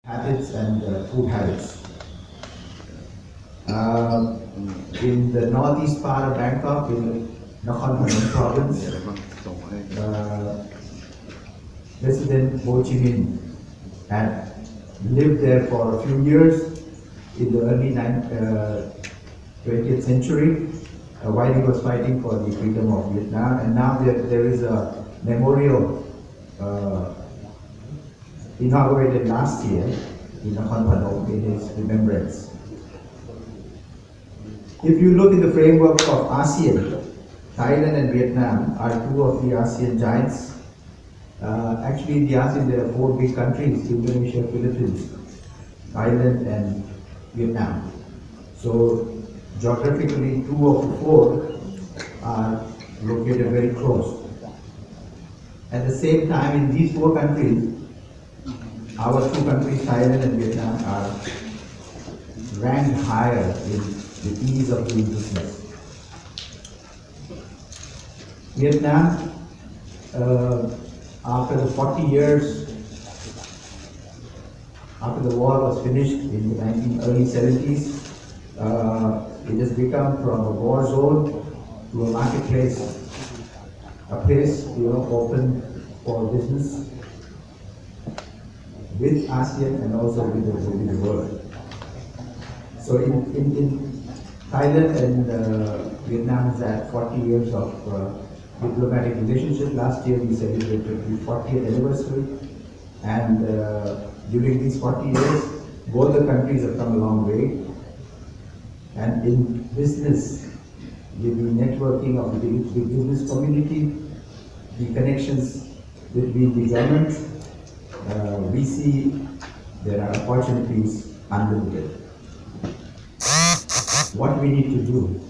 habits and food habits. In the northeast part of Bangkok, in Nakhon Phanom province, President Ho Chi Minh had lived there for a few years in the early 20th century while he was fighting for the freedom of Vietnam, and now there is a memorial inaugurated last year in Nakhon Phanom in his remembrance. If you look in the framework of ASEAN, Thailand and Vietnam are two of the ASEAN giants. Actually, in the ASEAN there are four big countries: Indonesia, Philippines, Thailand and Vietnam. So geographically, two of the four are located very close. At the same time, in these four countries, our two countries, Thailand and Vietnam, are ranked higher in the ease of doing business. Vietnam, after the 40 years, after the war was finished in the early 70s, it has become from a war zone to a marketplace, a place open for business with ASEAN and also with the world. So in Thailand and Vietnam has had 40 years of diplomatic relationship. Last year we celebrated the 40th anniversary, and during these 40 years, both the countries have come a long way. And in business, with the networking of the business community, the connections between the government, we see there are opportunities unlimited. What we need to do,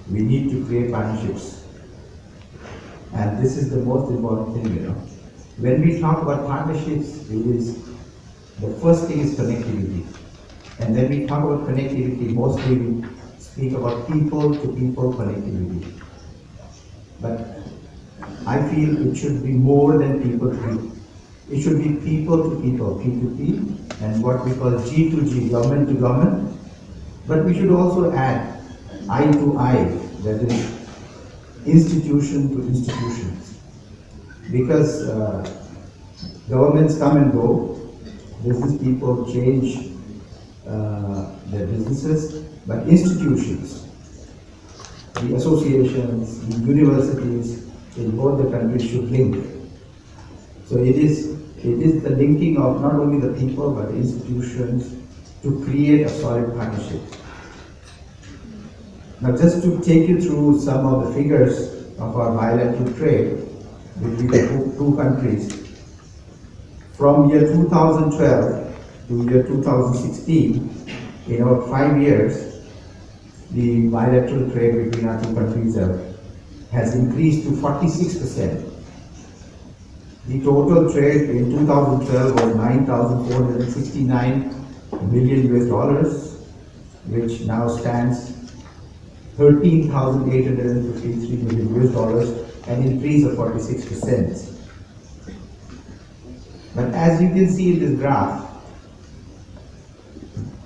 we need to create partnerships. And this is the most important thing, When we talk about partnerships, the first thing is connectivity. And when we talk about connectivity, mostly we speak about people-to-people connectivity. But I feel it should be more than people-to-people. It should be people-to-people, P2P, and what we call G2G, government-to-government. But we should also add I-to-I, that is institution to institutions. Because governments come and go, business people change their businesses, but institutions, the associations, the universities in both the countries should link. So it is the linking of not only the people but the institutions to create a solid partnership. Now, just to take you through some of the figures of our bilateral trade between the two countries, from year 2012 to year 2016, in about 5 years, the bilateral trade between our two countries has increased to 46%. The total trade in 2012 was $9,469 million, which now stands $13,853 million, an increase of 46%. But as you can see in this graph,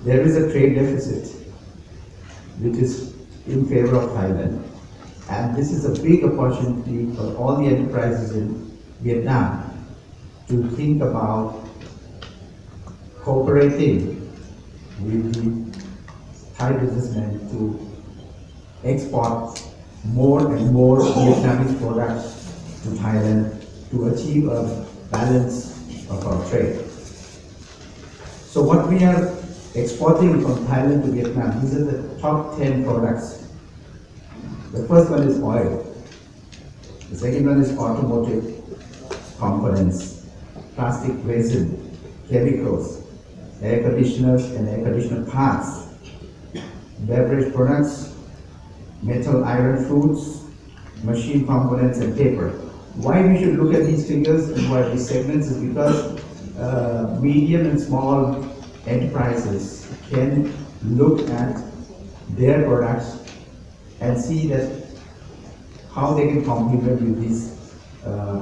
there is a trade deficit which is in favor of Thailand. And this is a big opportunity for all the enterprises in Vietnam to think about cooperating with the Thai businessmen to export more and more Vietnamese products to Thailand to achieve a balance of our trade. So what we are exporting from Thailand to Vietnam, these are the top 10 products. The first one is oil. The second one is automotive components, plastic resin, chemicals, air conditioners and air conditioner parts, beverage products, metal iron foods, machine components and paper. Why we should look at these figures and why these segments is because medium and small enterprises can look at their products and see that how they can complement with these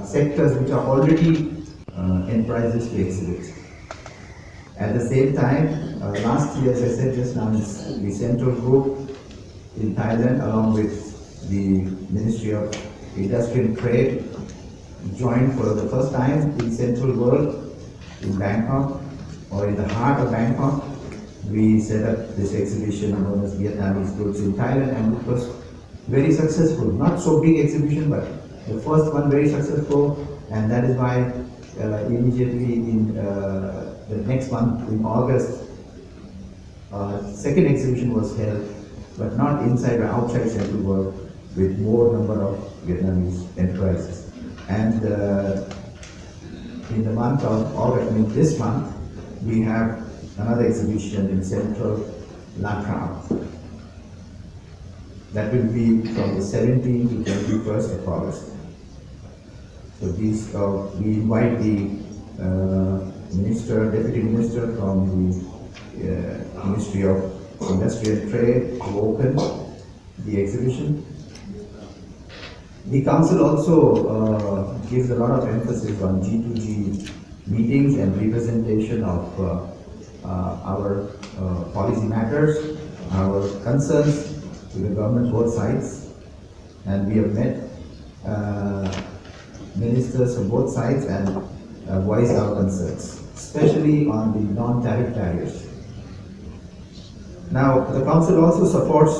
sectors which are already enterprises to exhibit. At the same time, last year, as I said just now, the central group in Thailand, along with the Ministry of Industry and Trade, joined for the first time in Central World in Bangkok, or in the heart of Bangkok. We set up this exhibition known as Vietnamese Goods in Thailand, and it was very successful. Not so big exhibition, but the first one very successful, and that is why immediately in the next month in August, second exhibition was held, but not inside or outside Central World, with more number of Vietnamese enterprises. And in the month of August, I mean this month, we have another exhibition in Central Lanka. That will be from the 17th to 21st of August. So these, we invite the Deputy Minister from the Ministry of Industry and Trade to open the exhibition. The Council also gives a lot of emphasis on G2G meetings and representation of our policy matters, our concerns to the government both sides, and we have met ministers from both sides and voiced our concerns, especially on the non-tariff barriers. Now, the Council also supports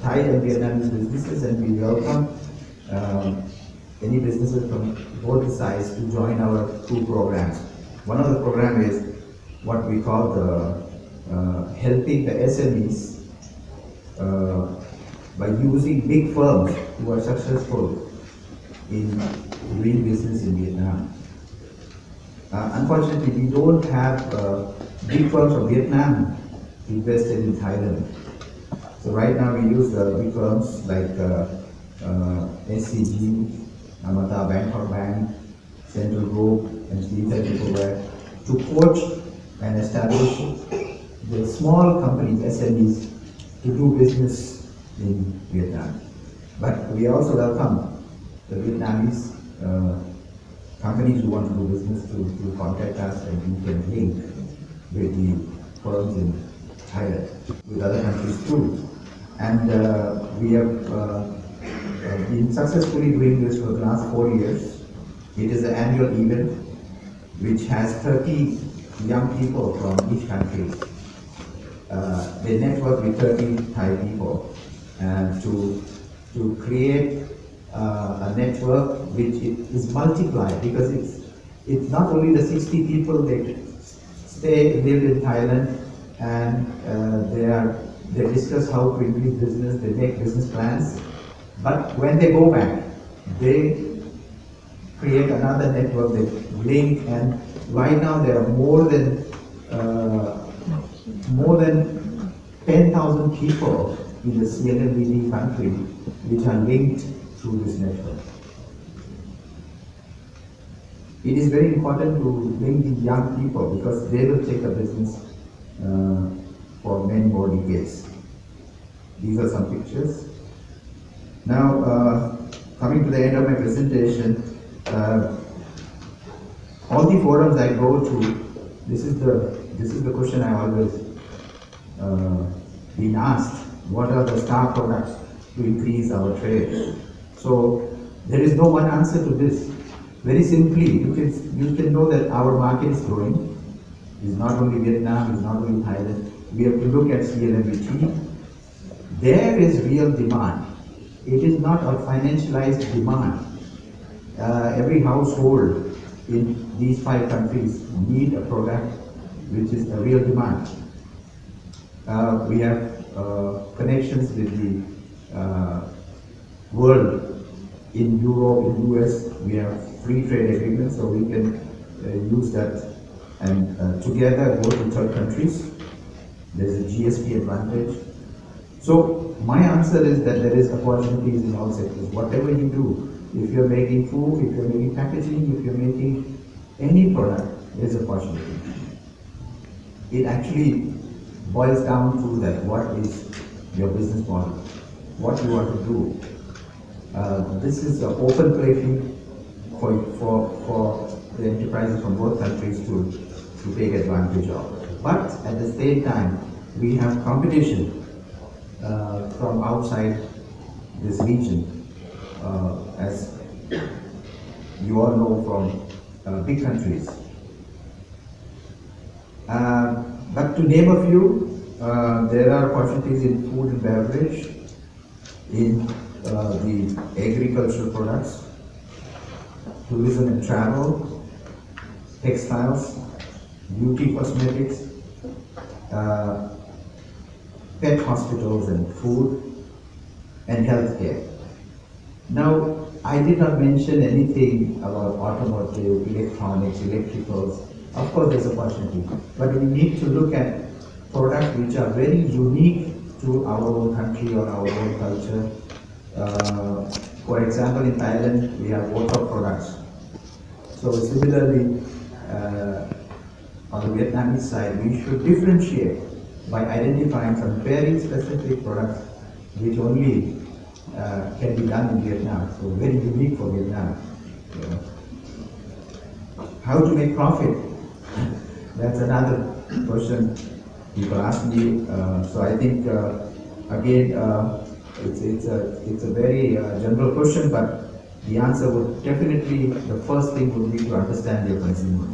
Thai and Vietnamese businesses, and we welcome any businesses from both the sides to join our two programs. One of the programs is what we call the helping the SMEs by using big firms who are successful in doing business in Vietnam. Unfortunately, we don't have big firms from Vietnam invested in Thailand. So right now we use big firms like SCG, Amata, Bangkok Bank, Central Group, and Sleepy Peopleware to coach and establish the small companies, SMEs, to do business in Vietnam. But we also welcome the Vietnamese companies who want to do business to contact us, and we can link with the firms in Thailand, with other countries too. And we have been successfully doing this for the last 4 years. It is an annual event which has 30 young people from each country. They network with 30 Thai people and to create a network which is multiplied, because it's not only the 60 people that live in Thailand and they discuss how to increase business, they make business plans, but when they go back, they create another network, they link, and right now there are more than 10,000 people in the CLMVD country which are linked through this network. It is very important to link the young people because they will take a business for many more decades. These are some pictures. Now, coming to the end of my presentation, all the forums I go to, this is the question I always been asked: what are the star products to increase our trade? So there is no one answer to this. Very simply, you can know that our market is growing. It's not only Vietnam, it's not only Thailand. We have to look at CLMVT. There is real demand. It is not a financialized demand. Every household in these 5 countries need a product which is a real demand. We have connections with the world. In Europe, in US, we have free trade agreements, so we can use that and together go to third countries. There's a GSP advantage. So my answer is that there is opportunities in all sectors. Whatever you do, if you're making food, if you're making packaging, if you're making any product, there's opportunity. It actually boils down to that: what is your business model? What you want to do? This is an open play field for the enterprises from both countries to take advantage of. But at the same time, we have competition from outside this region, as you all know, from big countries. But to name a few, there are opportunities in food and beverage, in the agricultural products, tourism and travel, textiles, beauty cosmetics, pet hospitals and food, and healthcare. Now, I did not mention anything about automotive, electronics, electricals. Of course, there's opportunity, but we need to look at products which are very unique to our own country or our own culture. For example, in Thailand, we have water products. So similarly, on the Vietnamese side, we should differentiate by identifying some very specific products which only can be done in Vietnam, so very unique for Vietnam. You know. How to make profit? That's another question people ask me. So I think again it's a very general question, but the answer would definitely, the first thing would be to understand your consumer.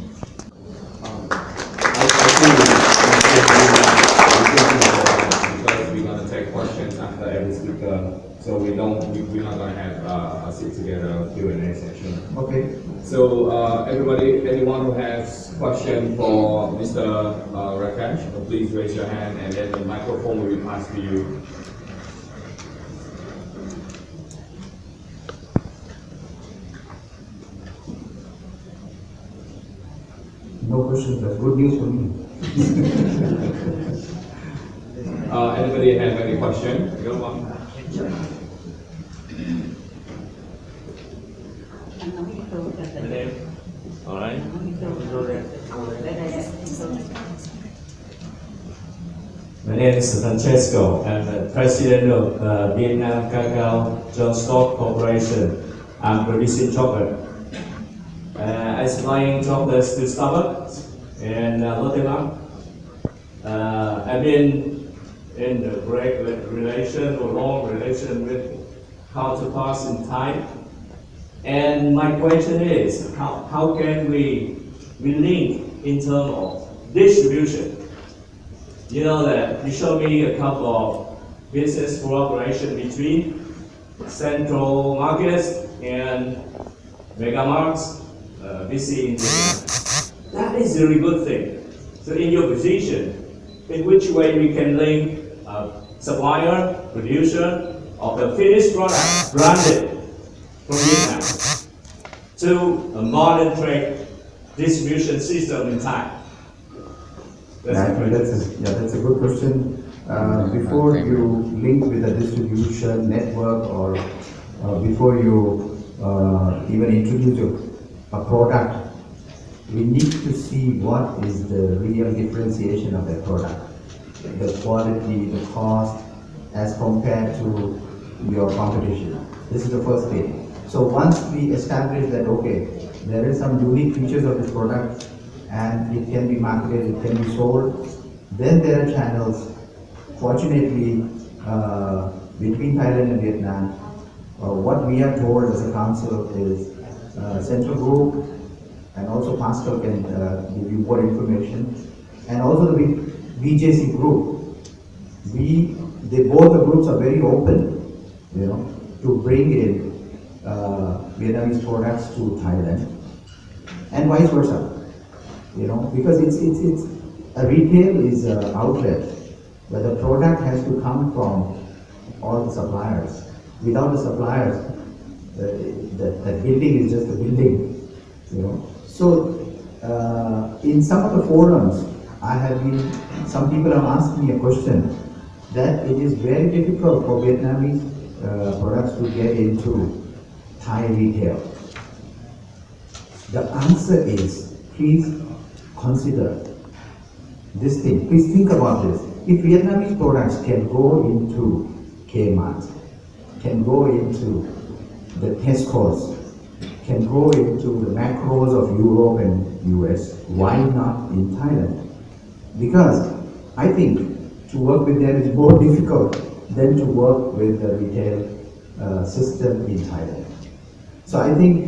Because we're going to take questions after every speaker, so we're not going to have a sit together Q&A session. Okay. So everybody, anyone who has question for Mr. Rakesh, please raise your hand, and then the microphone will be passed to you. No questions, that's good news for me. Anybody have any question? Go on. All right. My name is Francesco. I'm the president of Vietnam Cacao Joint Stock Corporation. I'm producing chocolate. I'm supplying chocolates to Starbucks and Lotte Mart. I've been in the great relation or long relation with counterparts in Thai. And my question is, how can we link in terms of distribution? You know that you showed me a couple of business cooperation between central markets and mega markets, BC in Vietnam. That is a really good thing. So in your position, in which way we can link supplier, producer of the finished product branded from Vietnam to a modern trade distribution system in Thai? That's a good question. Before you link with a distribution network or before you even introduce a product, we need to see what is the real differentiation of that product, the quality, the cost, as compared to your competition. This is the first thing. So once we establish that, okay, there is some unique features of this product and it can be marketed, it can be sold, then there are channels. Fortunately, between Thailand and Vietnam, what we are told as a council is Central Group, and also Pascal can give you more information, and also the VJC Group. Both the groups are very open, to bring in Vietnamese products to Thailand, and vice versa. Because it's a retail is an outlet, but the product has to come from all the suppliers. Without the suppliers, the building is just a building. So in some of the forums, some people have asked me a question that it is very difficult for Vietnamese products to get into Thai retail. The answer is, please consider this thing. Please think about this. If Vietnamese products can go into Kmart, can go into the Tesco's, can go into the macros of Europe and US, why not in Thailand? because I think to work with them is more difficult than to work with the retail system in Thailand. So I think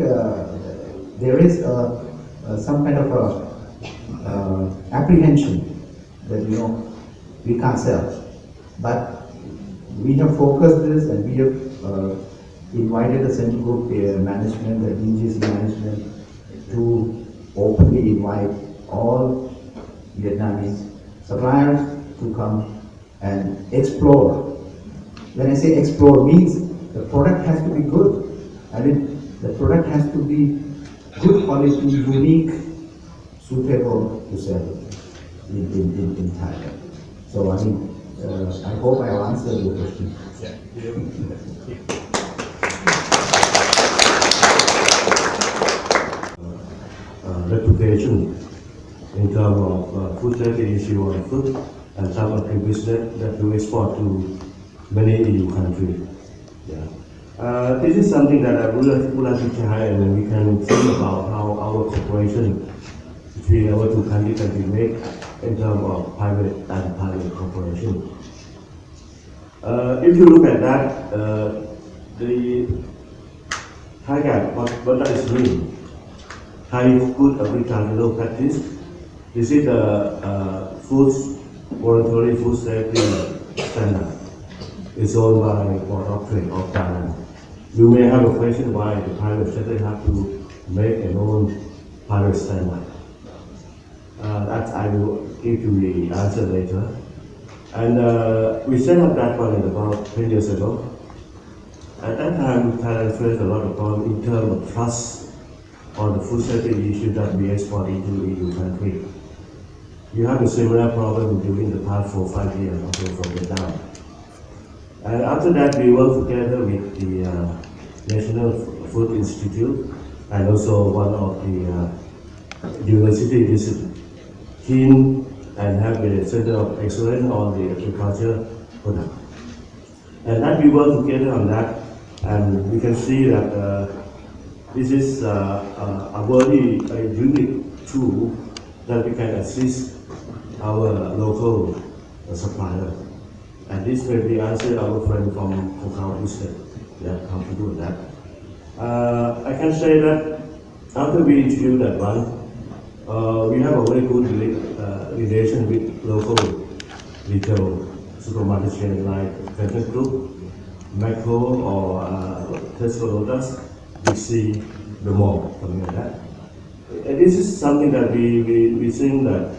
there is some kind of a apprehension that we can't sell, but we have focused this and we have invited the Central Group management, the DGC management, to openly invite all Vietnamese suppliers to come and explore. When I say explore, means the product has to be good. I mean, the product has to be good quality, unique, suitable to sell in Thailand. So I mean, I hope I answered your question. Reputation in terms of food safety issue on food and some of the business that we export to many EU countries. Yeah. This is something that I would like to try, and we can think about how our cooperation between our two countries can be made in terms of private and public cooperation. If you look at that, the Thai gap, what does it mean? Thai Food Agricultural Practice. This is the voluntary food safety standard. It's owned by Board of Trade of Thailand. You may have a question why the private sector have to make an own private standard. That I will give you the answer later. And we set up that one about 10 years ago. At that time, Thailand faced a lot of problems in terms of trust on the food safety issue that we export into EU country. You have a similar problem during the past 4 or 5 years also from Vietnam. And after that, we work together with the National Food Institute and also one of the university is keen and have a center of excellence on the agriculture product. And that we work together on that, and we can see that this is a very unique tool that we can assist our local supplier. And this may be answered our friend from Kokao Business, how to do that. I can say that after we introduce that one, we have a very good relation with local retail supermarket chain like Fenton Group, Macro, or Tesco Lotus, Big C, the mall, something like that. And this is something that we think that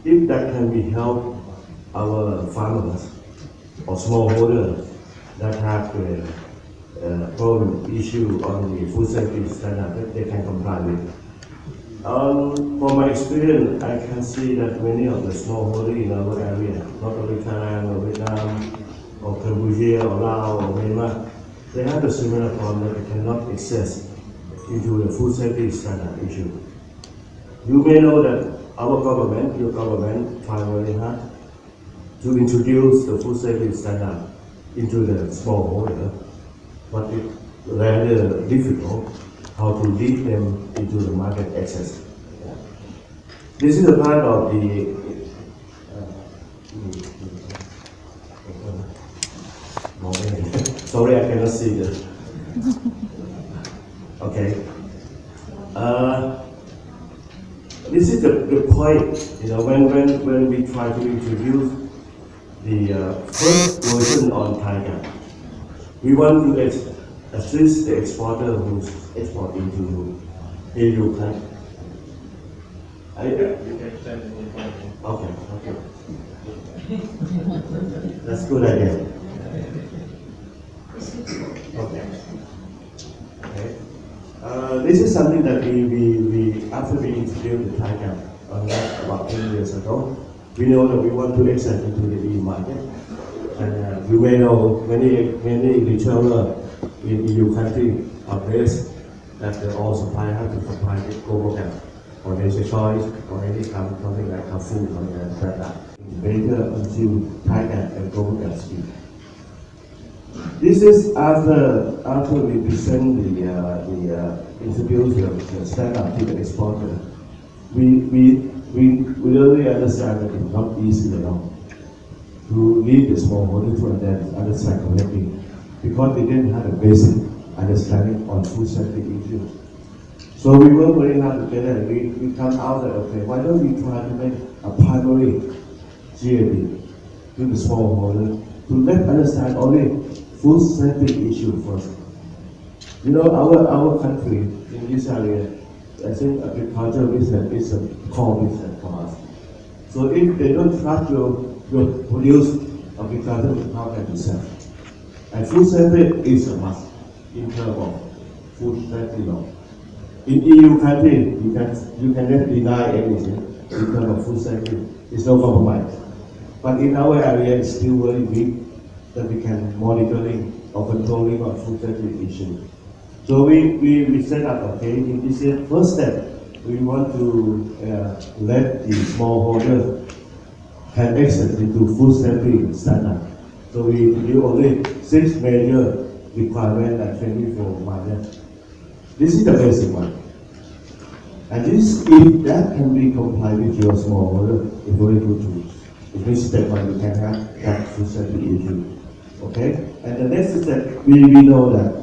if that can be helped our farmers or smallholders that have a problem issue on the food safety standard that they can comply with. From my experience, I can see that many of the smallholders in our area, not only Thailand or Vietnam or Cambodia or Laos or Myanmar, they have a similar problem that they cannot access into the food safety standard issue. You may know that our government, your government, tried very hard to introduce the food safety standard into the smallholder, but it's rather difficult how to lead them into the market access. Yeah. This is a part of the sorry, I cannot see this. Okay. This is the point, when we try to introduce the first version on Thai. We want to assist the exporter who's exporting to EU country. Okay. That's a good idea. Okay. This is something that we after we introduced the Thai Cap about 10 years ago, we know that we want to extend into the EU market. And you may know many retailers in EU country are based that all suppliers have to supply with global cap or Nature Choice or any something like Carrefour or something like that. Better until Thai cap and global cap speed. This is after we present introduce the standard to the exporter. We we really understand that it's not easy at all to lead the smallholder to understand correctly because they didn't have a basic understanding on food safety issues. So we work very hard together and we come out that, okay, why don't we try to make a primary GAD to the smallholder to let understand only food safety issue first. You know, our country in this area, I think agriculture business is a core business for us. So if they don't trust your produce agriculture, how can you sell? And food safety is a must in terms of food safety law. In EU country, you cannot deny anything in terms of food safety. It's no compromise. But in our area, it's still very big that we can monitoring or controlling of food safety issues. So we set up, okay, in this first step, we want to let the smallholder have access into food safety standard. So we do only 6 major requirements and training for miners. This is the basic one. And this, if that can be complied with your smallholder, it's very good too. It means step one, you can have that food safety issue. Okay? And the next step, we know that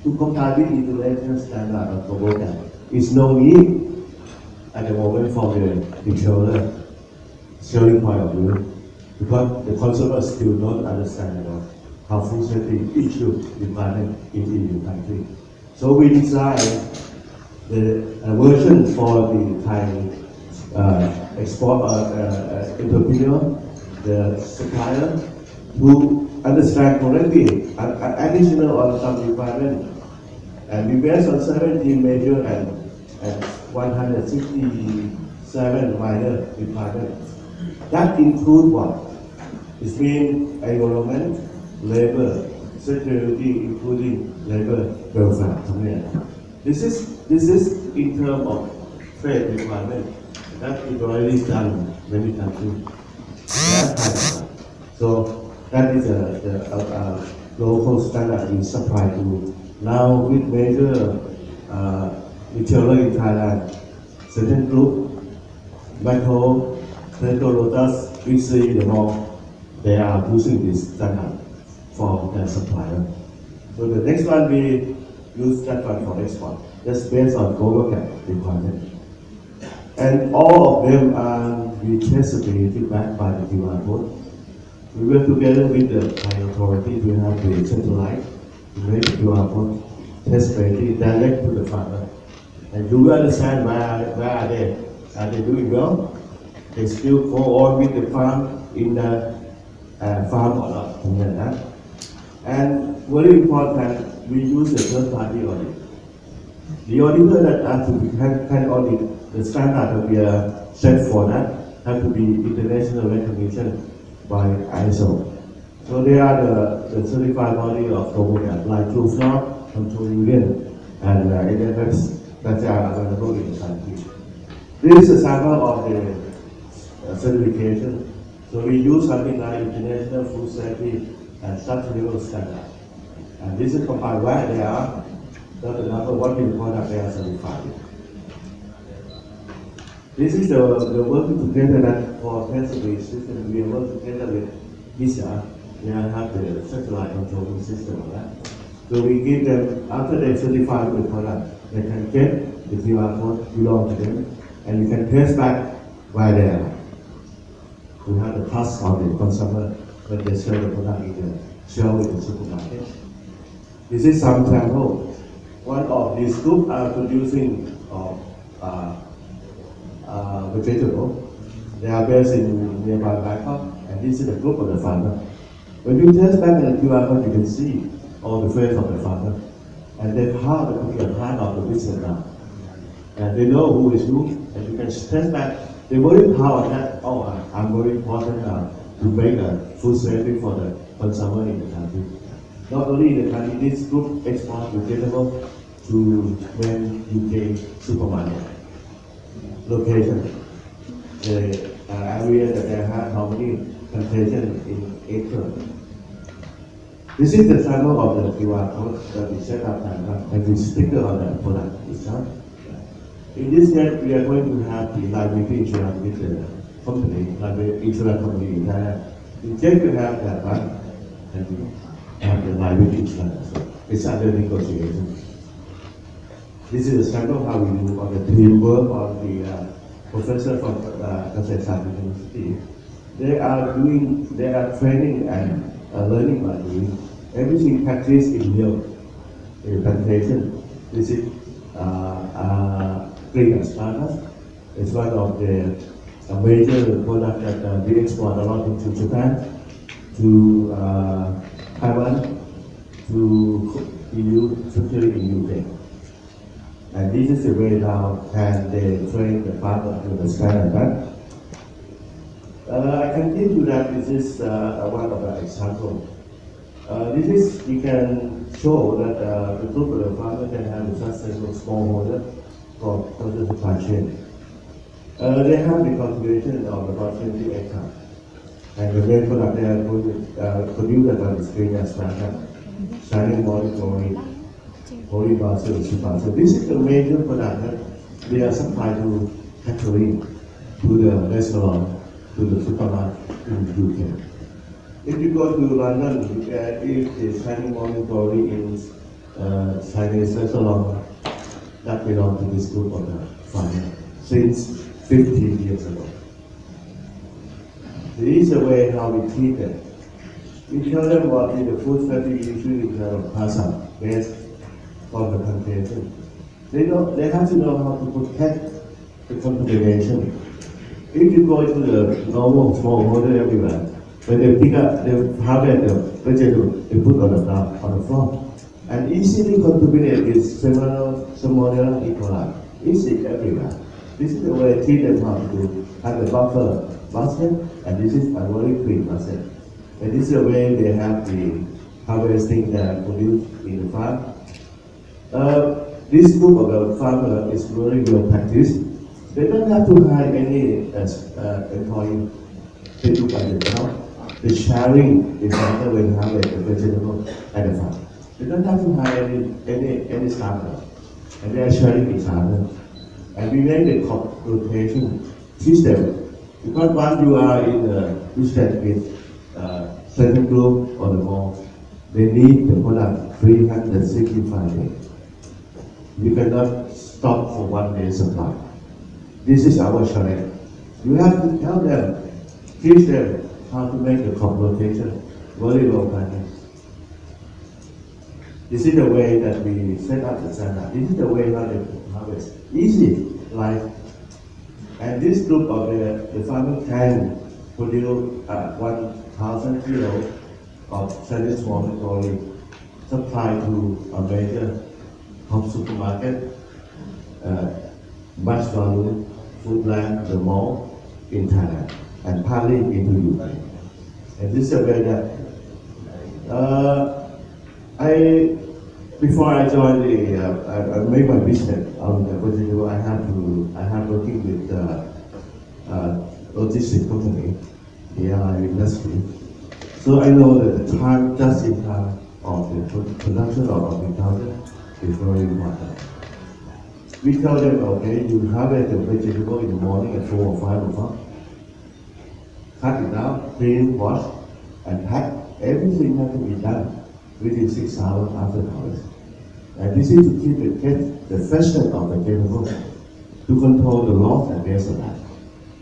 to comply with international standard of global standard is no need at the moment from the retailer selling point of view because the consumers still don't understand about how food safety issue requirement in EU country. So we designed the version for the Thai export entrepreneur, the supplier, to understand correctly additional on some requirement. And we based on 17 major and 167 minor requirements. That include what? It means environment, labor, security, including labor welfare. This is in terms of trade requirement. That is already done many countries. So that is a local standard we supply to. Now with major retailer in Thailand, certain group, Macro, Lotus, we see the mall, they are using this standard for their supplier. So the next one we use that one for export. That's based on global requirement. And all of them are traceability backed by the QR code. We work together with the Thai authority to have the satellite to make the QR code traceability direct to the farmer. And do you understand where are they? Are they doing well? They still go on with the farm in the farm or not? Something like that. And very important, we use a third-party audit. The auditor that can audit the standard that we are set for that have to be international recognition by ISO. So they are the certified body of global like TrueSnort, Control Union, and NFS that are available in the country. This is a sample of the certification. So we use something like International Food Safety and Sustainable Standard. And this is compared where they are, so the number one product they are certified. This is the working together that for traceability system, we are working together with VISA. They have the satellite controlling system on that. So we give them, after they certify the product, they can get the QR code belong to them, and you can trace back where they are. To have the trust of the consumer when they sell the product in the shelf in the supermarket. This is some sample. One of these groups are producing vegetable. They are based in nearby Bangkok, and this is the group of the farmer. When you test back in the QR code, you can see all the face of the farmer, and they have to be a part of the business now. And they know who is who, and you can test back. They're very proud of that. Oh, I'm very important to make a food safety for the consumer in the country. Not only in the country, this group exports vegetable to main UK supermarket location. The area that they have how many plantations in acre. This is the sample of the QR code that we set up and we sticker on the product itself. In this case, we are going to have the liability insurance with the company, liability insurance company in Thailand. In case you have that one, and we have the liability insurance. So it's under negotiation. This is a sample how we do on the teamwork of the professor from Kasai University. They are training and learning by doing everything practiced in milk, in plantation. This is green asparagus. It's one of the major products that we export a lot into Japan, to Taiwan, to EU, especially in UK. And this is the way how can they train the farmer to understand that. I can give you that this is one of the examples. We can show that the group of the farmer can have a successful smallholder for the supply chain. They have the cultivation of about 20 acres. And the main product they are going to produce on the screen as shining monitoring, holy basil, so this is the major product that they are supplied to catering, to the restaurant, to the supermarket in the UK. If you go to London, if the shining monitoring in Chinese restaurant, that belongs to this group of the farmers since 15 years ago. This is the way how we treat them. We tell them what is the food strategy usually in terms of PASA, based on the plantation. They have to know how to protect the contamination. If you go to the normal smallholder everywhere, when they pick up, they harvest the vegetable, they put on the floor. And easily contaminated with Salmonella E. coli. Easy everywhere. This is the way I teach them how to have a buffer basket, and this is a very clean basket. And this is the way they have the harvesting that produced in the farm. This group of the farmer is very well practiced. They don't have to hire any employee. They do by themselves. The sharing is better when harvest the vegetable at the farm. They don't have to hire any staff, and they are sharing each other. And we make the crop rotation system. Because once you are in the business with certain group or the more, they need the product 365 days. You cannot stop for 1 day supply. This is our challenge. You have to tell them, teach them how to make the crop rotation very well planning. This is the way that we set up the standard. This is the way how they harvest. Easy, like, and this group of the farmer can produce 1,000 kilos of Chinese monitory supply to a major top supermarket, much value, Foodland, the mall in Thailand, and partly into UK. And this is a way that before I joined I made my business on the vegetable. I have working with logistic company, the airline industry. So I know that the time, just in time of the production of agriculture is very important. We tell them, okay, you harvest the vegetable in the morning at 4 or 5 o'clock. Cut it down, clean, wash, and pack. Everything has to be done within 6 hours after harvest. And this is to keep the freshness of the vegetable, to control the loss and waste of that.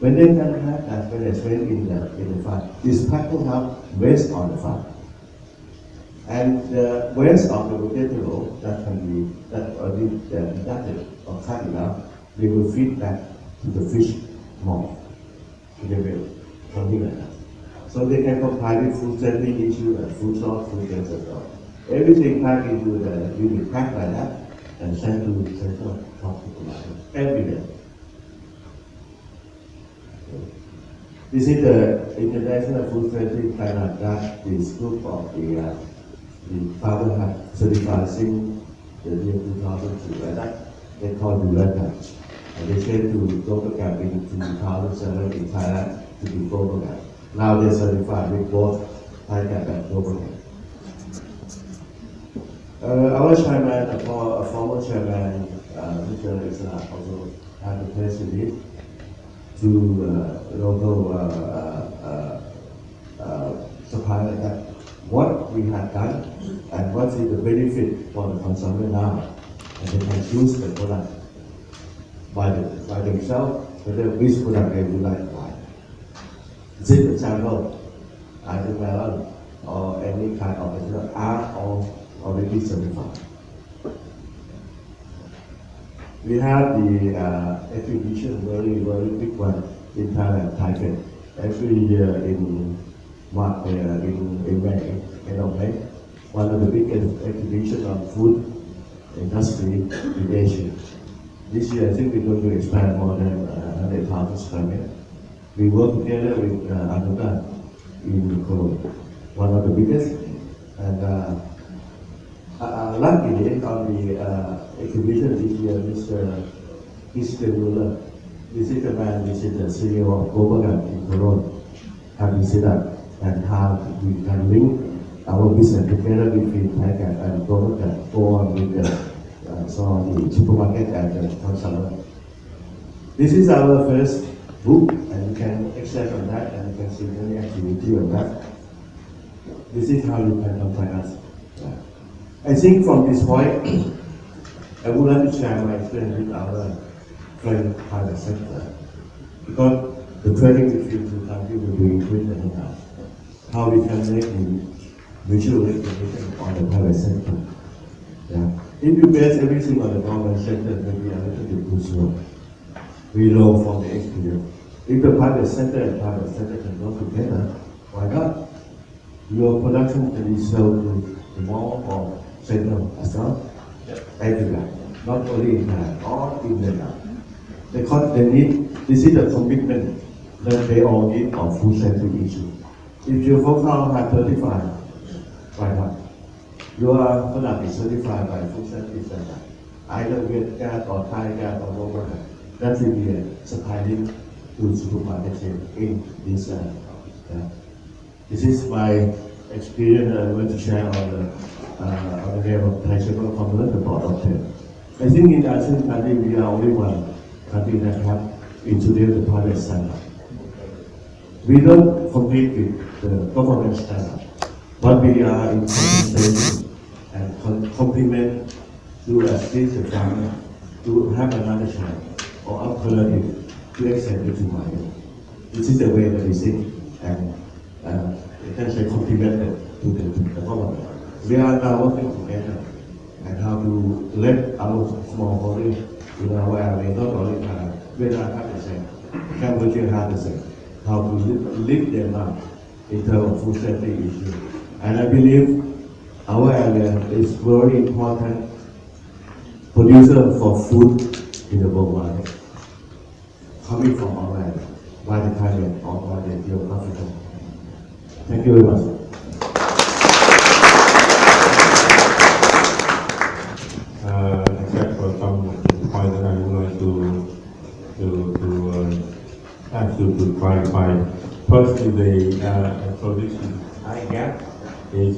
When they can have that, when they spend in the farm, is packing up waste on the farm. And the waste of the vegetable that can be deducted or cut it out, they will feed back to the fish more. They will, something like that. So they can comply with food safety issue and food source, food waste as well. Everything packed into the unit packed like that and sent to central top supermarket every day. This is the International Food Safety Thailand that this group of the farmer have certified since the year 2002. That they call the red patch. And they came to global gap in 2007 in Thailand to be global gap. Now they're certified with both Thai gap and global gap. Our chairman, a former chairman, Mr. Isla, also have a press release to local suppliers that what we have done and what is the benefit for the consumer now, and they can choose the product by themselves whether which product they would like to buy. Is it the sample, either melon or any kind of material are all already certified. We have the exhibition, very big one in Thailand, Taipei. Every year in March, in May, end of May, one of the biggest exhibitions on food industry in Asia. This year, I think we're going to expand more than 100,000 square meters. We work together with Anuga in Cologne, one of the biggest. And luckily, on the exhibition this year, Mr. Christian Muller, this is the man, this is the CEO of Copenhagen in Cologne, have visited and how we can link our business together between Thailand and Copenhagen, go on with the supermarket and the consumer. This is our first book, and you can access on that, and you can see any activity on that. This is how you can contact us. I think from this point, I would like to share my experience with our friend private sector, because the trading between two countries will be increasing now. How we can make the mutual recognition on the private sector. Yeah. If you base everything on the government sector, maybe a little bit too slow. We know from the experience. If the private sector and private sector can go together, why not? Your production can be sold to the mall or center as well, everywhere, not only in Thailand, all in Vietnam. Because they need, this is a commitment that they all need of food safety issue. If your hotel have 35, why not? Your product is certified by food safety standard, either with gas or Thai gas or local. That will be a supply link to supermarket chain in this This is my experience that I want to share on the name of Thai Sugar Commonwealth, the board of trade. I think in ASEAN country we are only one country that have introduced the private standard. We don't compete with the government standard, but we are in compensation and complement to assist the farmer to have another chance or alternative to access the market. This is the way that we think, and you can say complemented to the government. We are now working together and how to let our small holdings in our area, not only Vietnam have the same, Cambodia have the same, how to lift them up in terms of food safety issues. And I believe our area is very important producer for food in the world market, coming from our area, by the climate or by the geographical. Thank you very much. Except for some points that I would like to ask you to clarify. Firstly, the production high gap is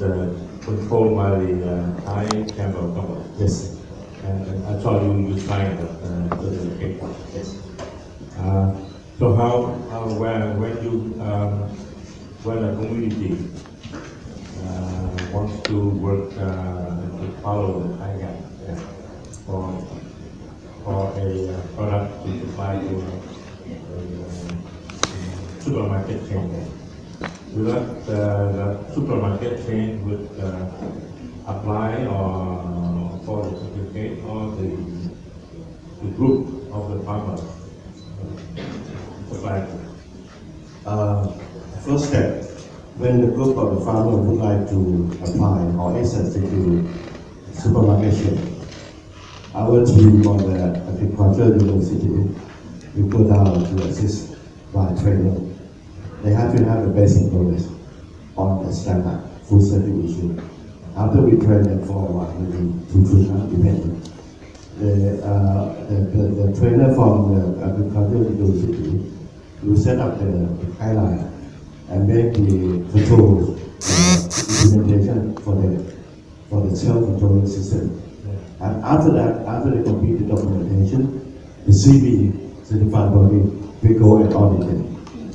controlled by the Thai Chamber of Commerce. Yes. And I saw you signed the certificate. Yes. So when a community wants to work to follow the Thai gap for a product to supply to a supermarket chain, will the supermarket chain would apply or for the certificate or the group of the farmers supply? First step, when the group of the farmer would like to apply or access to supermarket chain, our team on the agriculture university, we put out to assist by training. They have to have the basic knowledge on the standard food safety issue. After we train them for a while, maybe 2 months, depending. The trainer from the agriculture university will set up the guideline and make the control implementation for the self-controlling system. And after that, after they complete the documentation, the CB certified body will go and audit it.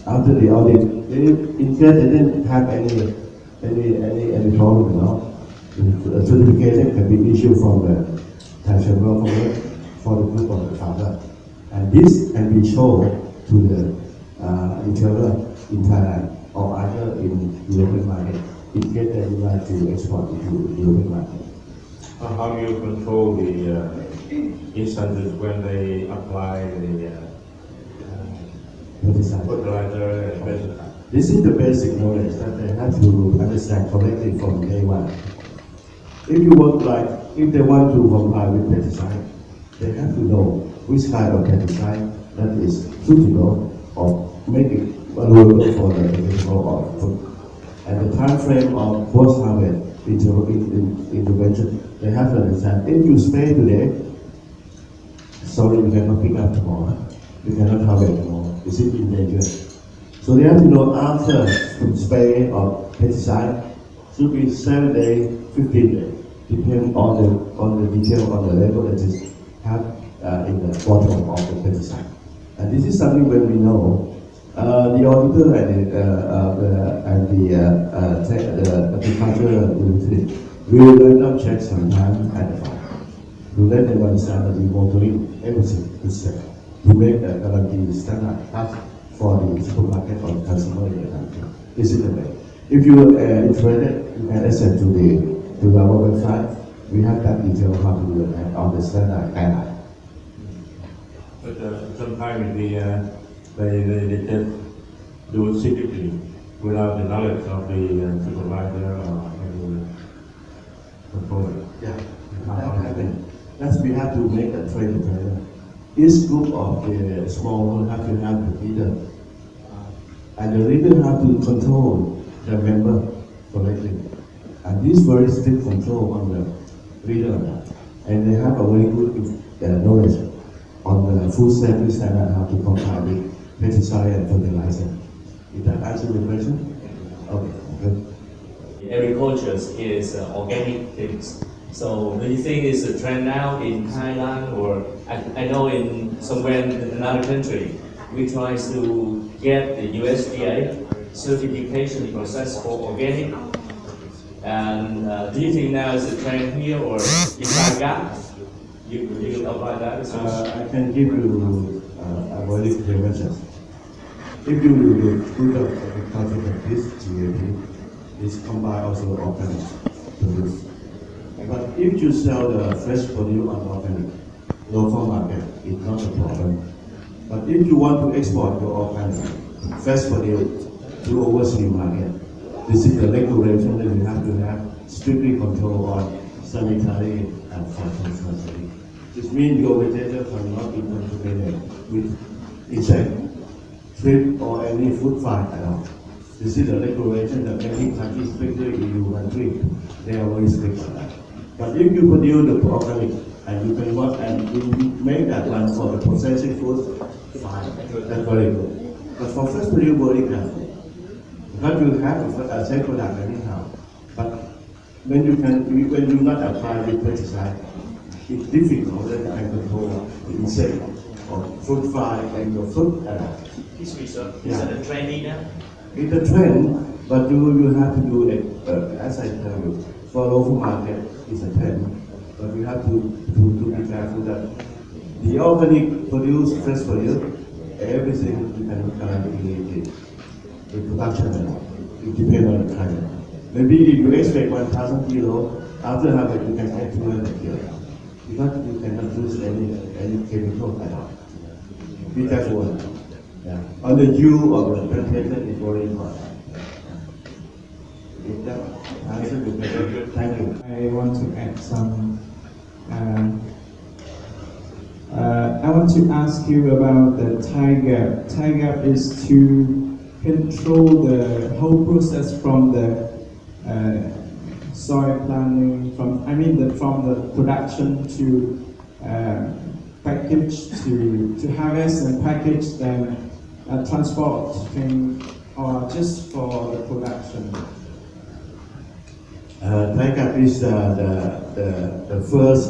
After the audit, they, in case they didn't have any problem, you know, the certification can be issued from the national government for the group of the farmer, and this can be shown to the retailer in Thailand or either in European market in case they would like to export into European market. How do you control the instances when they apply the fertilizer and pesticide? This is the basic knowledge that they have to understand correctly from day one. If you want, like, if they want to comply with pesticide, they have to know which kind of pesticide that is suitable or make it valuable for the vegetable or food. And the time frame of post-harvest intervention, they have to understand. If you spray today, sorry, you cannot pick up tomorrow. You cannot harvest tomorrow. Is it in danger? So they have to know after spray of pesticide should be 7 days, 15 days, depending on the detail on the label that is have in the bottom of the pesticide. And this is something when we know the auditor and the agriculture university will random check sometime at the farm to let them understand that we monitoring everything is safe to make a guarantee standard task for the supermarket or the consumer in the country. This is the way. If you are interested, you can access to our website. We have that detail how to do it on the standard guideline. But sometimes they just do it secretly without the knowledge of the supervisor or any controller. Yeah, that happens. That's we have to make a training. Each group of the small have to have the leader, and the leader have to control the member correctly. And this very strict control on the leader, and they have a very good knowledge on the food safety standard, how to comply with pesticide and fertilizer. Did that answer your question? Okay, good. Agriculture is organic things. So do you think it's a trend now in Thailand, or I know in somewhere in another country, we try to get the USDA certification process for organic. And do you think now is a trend here, or in Thailand, you apply that as well? I can give you a very clear message. If you do the food of agriculture like this, GAP, it's combined also organic produce. But if you sell the fresh produce on organic, local market, it's not a problem. But if you want to export your organic fresh produce to overseas market, this is the regulation that you have to have strictly control on sanitary and phytosanitary. This means your vegetable cannot be contaminated with insect, trip, or any food fight at all. This is the regulation that many countries, especially EU countries, they are very strict on that. But if you produce the organic and you can work and you make that one for the processing food, fine, that's very good. But for fresh produce, very careful. Because you have a safe product anyhow. But when you not apply with pesticide, it's difficult that you can control the insect or fruit fly and your fruit. Is that a trend now? It's a trend, but you have to do it, as I tell you, for local market, it's a trend. But you have to be careful that the organic produce, fresh produce, everything you cannot guarantee the production. It depends on the kind. Maybe if you expect 1,000 kilo, after harvest you can get 200 kilo. Because you cannot use any chemical at all. Be careful. Yeah. On the yield of the plantation is very important. If that answers your question, thank you. I want to add some. I want to ask you about the Thai gap. Thai gap is to control the whole process from the soil planting, from the production to package to harvest and package, then transport, or just for the production. Thai gap is the first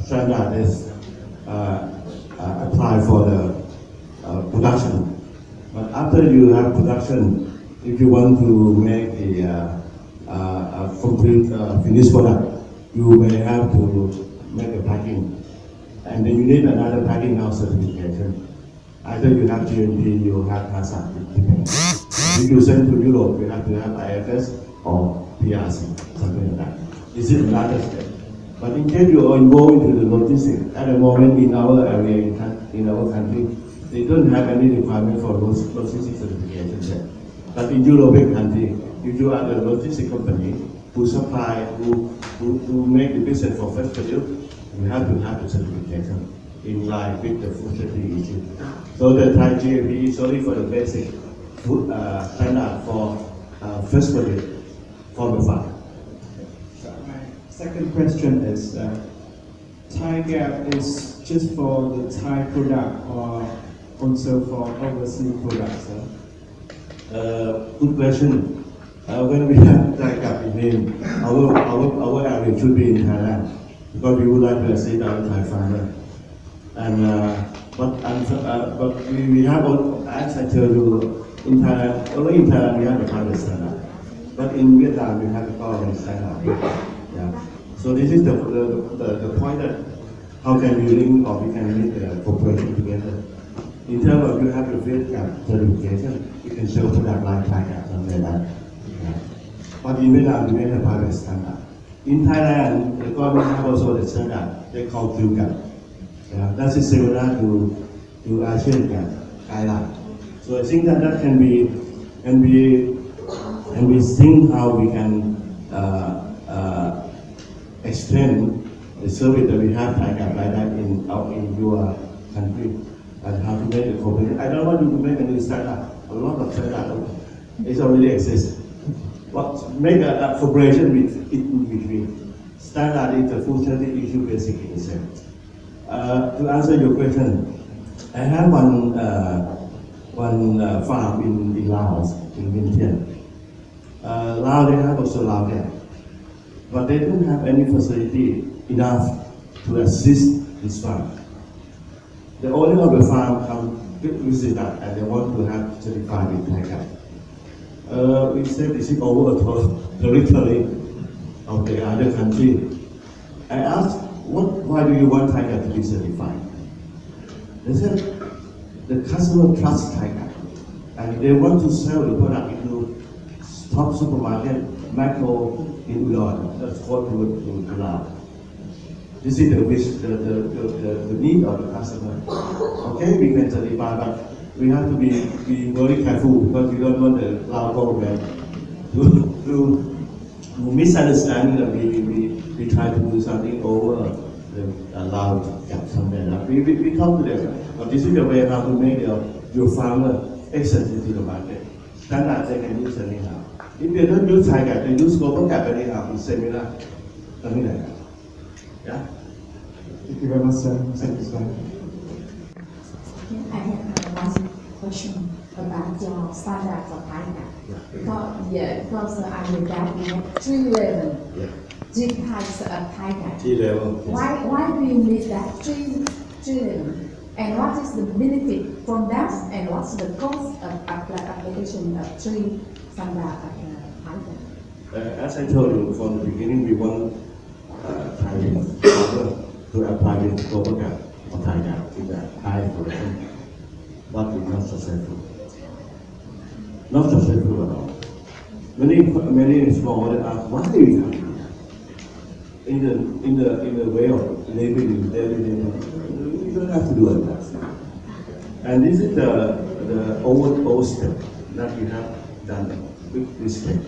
standard is apply for the production. But after you have production, if you want to make a complete finished product, you may have to make a packing. And then you need another packing house certification. Either you have GMP, you have HACCP, it depends. If you send to Europe, you have to have IFS or PRC, something like that. This is another step. But in case you are involved into the logistics, at the moment in our area, in our country, they don't have any requirement for logistics certification yet. But in European country, if you are the logistics company who supply, who make the business for first produce, you have to have the certification in line with the food safety issue. So the Thai GMP is only for the basic food standard for first produce for the farm. Second question is, Thai gap is just for the Thai product or also for overseas products? Good question. When we have Thai gap in name, our area should be in Thailand because we would like to assist our Thai farmer. But we have, as I told you, in Thailand, only in Thailand we have a private standard. But in Vietnam we have a government standard. Yeah. So this is the point that how can we link or we can make the cooperation together. In terms of you have your VID certification, you can show product like Thai gap, something like that. Yeah. But in Vietnam we have a private standard. In Thailand, the government have also the standard they call Q gap. Yeah, that is similar to Asian gap guideline. So I think that can be think how we can extend the service that we have Thai gap like that in your country and how to make a cooperation. I don't want you to make a new standard. A lot of standards it already exists. But make a cooperation with in between. Standard is the food safety issue basically the same. To answer your question, I have one farm in Laos, in Vientiane. Laos they have also Lao gap, but they don't have any facility enough to assist this farm. The owner of the farm come visit us and they want to have certified with Thai gap. We said this is over territory of the other country. I asked, why do you want Thai gap to be certified? They said the customer trusts Thai gap and they want to sell the product into top supermarket, macro in Udon, that's what we would allow. This is the wish, the need of the customer. Okay, we can certify, but we have to be very careful because we don't want the Lao government to misunderstand that we try to do something over the Lao gap somewhere. We talk to them, but this is the way how to make your farmer access into the market. Standard they can use anyhow. If they don't use Thai gap, they use global gap anyhow, it's similar. Something like that. Yeah? Thank you very much, sir. Satisfied. I have one question about your standard for Thai gap. Because I read that we have 3 levels, 3 types of Thai gap. 3 level. Why do you need that 3 levels? And what is the benefit from that? And what's the cost of application of 3 standard of Thai gap? As I told you from the beginning, we want Thai farmer to apply with global gap or Thai gap in the high production, but it's not successful. Not successful at all. Many small orders ask why do you have to do that? In the way of living, daily living, you don't have to do it. And this is the old step that we have done with respect.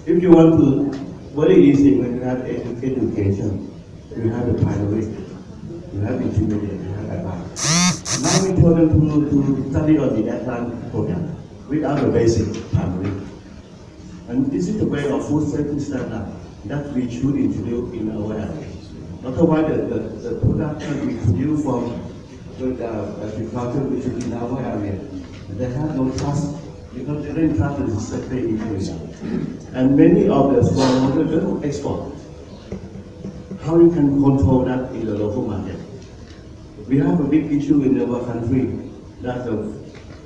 If you want to, very easy when you have education, you have the primary, you have intermediate, you have advanced. Now we told them to study on the advanced program without the basic primary. And this is the way of food safety standard that we should introduce in our area. Otherwise, the product that we produce from the agriculture which is in our area, they have no trust because they don't trust the safety issue. And many of the smallholders don't export. How you can control that in the local market? we have a big issue in our country that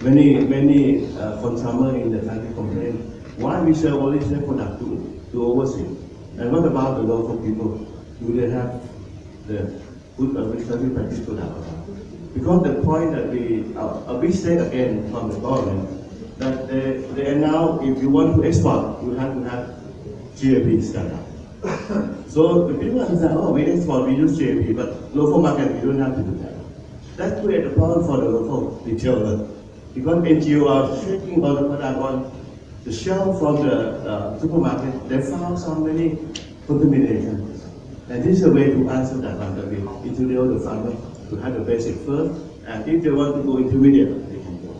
many consumers in the country complain, why we sell only sell product to overseas? And what about the local people? Do they have the good service practice product? Because the point that a big stake again from the government, that they now, if you want to export, you have to have GAP standard. So the people understand, oh, we export, we use GAP, but local market, we don't have to do that. That creates a problem for the local retailer. Because NGO are checking all the product on the shelf from the supermarket, they found so many contaminations. And this is a way to answer that one, that we introduce the farmer to have the basic first, and if they want to go intermediate, they can go.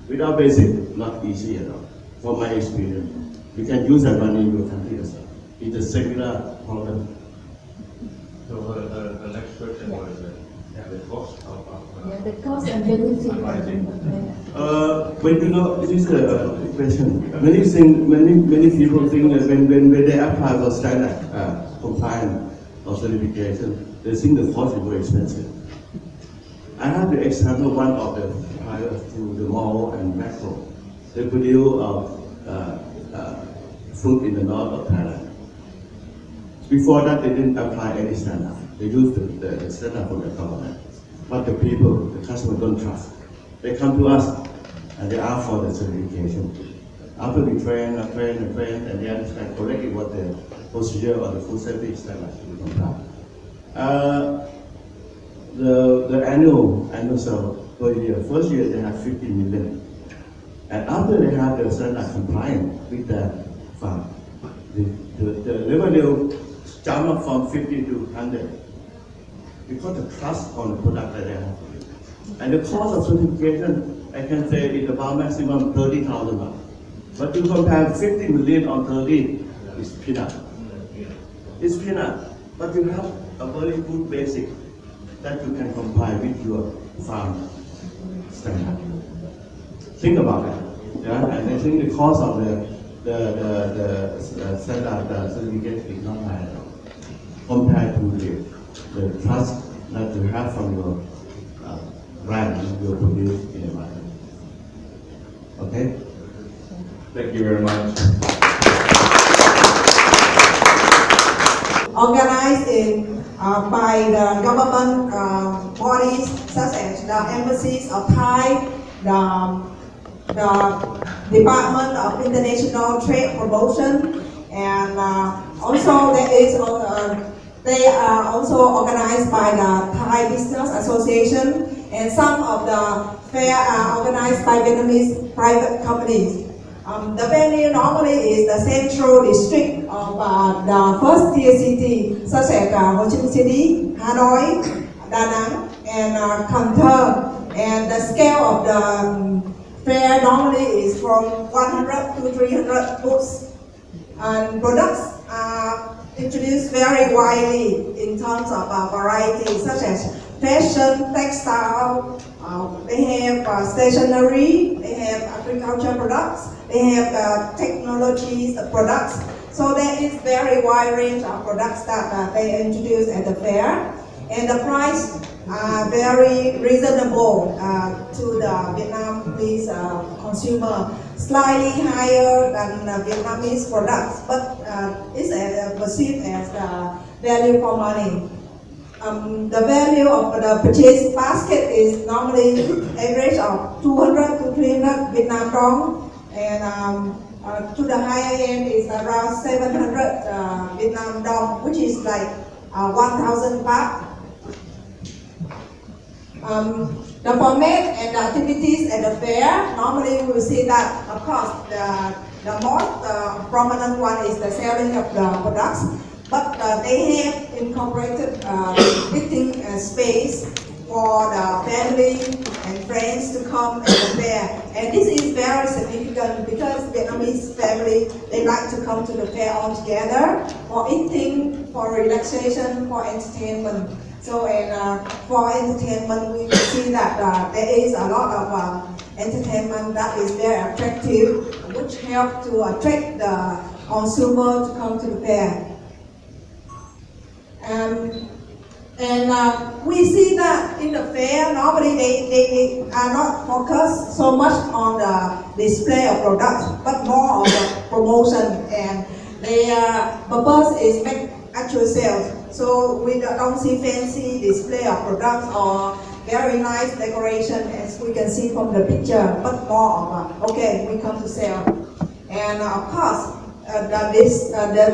Without basic, not easy at all, from my experience. You can use that one in your country as well. It's a similar problem. So the next question was the cost of The cost and benefit. When you know, this is a question. Many people think that when they apply for standard compliance or certification, they think the cost is very expensive. I have the example one of the suppliers to the mall and macro. They produce fruit in the north of Thailand. Before that, they didn't apply any standard. They used the standard from the government. But the people, the customers don't trust. They come to us and they ask for the certification. After we train and they understand correctly what the procedure or the food safety standard should be compliant. The annual sale per year, first year they have 50 million. And after they have the standard compliant with the farm, the revenue jump up from 50 to 100. Because the trust on the product that they have. And the cost of certification, I can say it's about maximum 30,000 baht. But to compare 50 million or 30, it's peanut. It's peanut. But you have a very good basic that you can comply with your farm standard. Think about it. Yeah? And I think the cost of the standard certification is not high at all compared to the trust that you have from your brand you produce in the market. Okay? Thank you very much. Organized by the government bodies such as the embassies of Thai, the Department of International Trade Promotion, and also they are also organized by the Thai Business Association, and some of the fair are organized by Vietnamese private companies. The venue normally is the central district of the first tier city, such as Ho Chi Minh City, Hanoi, Da Nang, and Cần Thơ. And the scale of the fair normally is from 100 to 300 booths. And products are introduced very widely in terms of variety, such as fashion, textile, they have stationery, they have agriculture products, they have technologies products. So there is very wide range of products that they introduce at the fair. And the price are very reasonable to the Vietnamese consumer, slightly higher than Vietnamese products, but it's perceived as value for money. The value of the purchase basket is normally average of 200 to 300 Vietnam dong, and to the higher end is around 700 Vietnam dong, which is like 1,000 baht. The format and the activities at the fair, normally we will see that, of course, the most prominent one is the selling of the products, but they have incorporated meeting space for the family and friends to come at the fair. And this is very significant because Vietnamese family, they like to come to the fair all together for eating, for relaxation, for entertainment. So, and for entertainment, we can see that there is a lot of entertainment that is very attractive, which help to attract the consumer to come to the fair. And we see that in the fair, normally they are not focused so much on the display of products, but more on the promotion, and their purpose is make actual sales. So we don't see fancy display of products or very nice decoration as we can see from the picture, but more of okay, we come to sell. And of course, the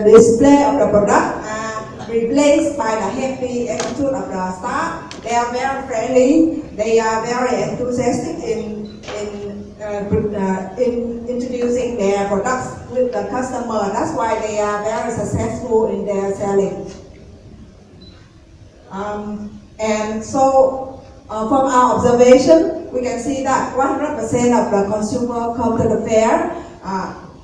display of the product replaced by the happy attitude of the staff. They are very friendly. They are very enthusiastic in introducing their products with the customer. That's why they are very successful in their selling. And so, from our observation, we can see that 100% of the consumer come to the fair.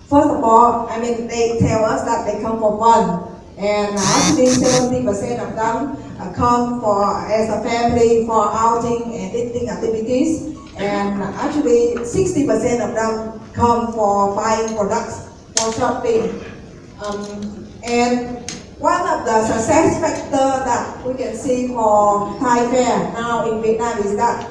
First of all, I mean, they tell us that they come for fun. And actually 70% of them come as a family for outing and eating activities. And actually 60% of them come for buying products, for shopping. And one of the success factors that we can see for Thai fair now in Vietnam is that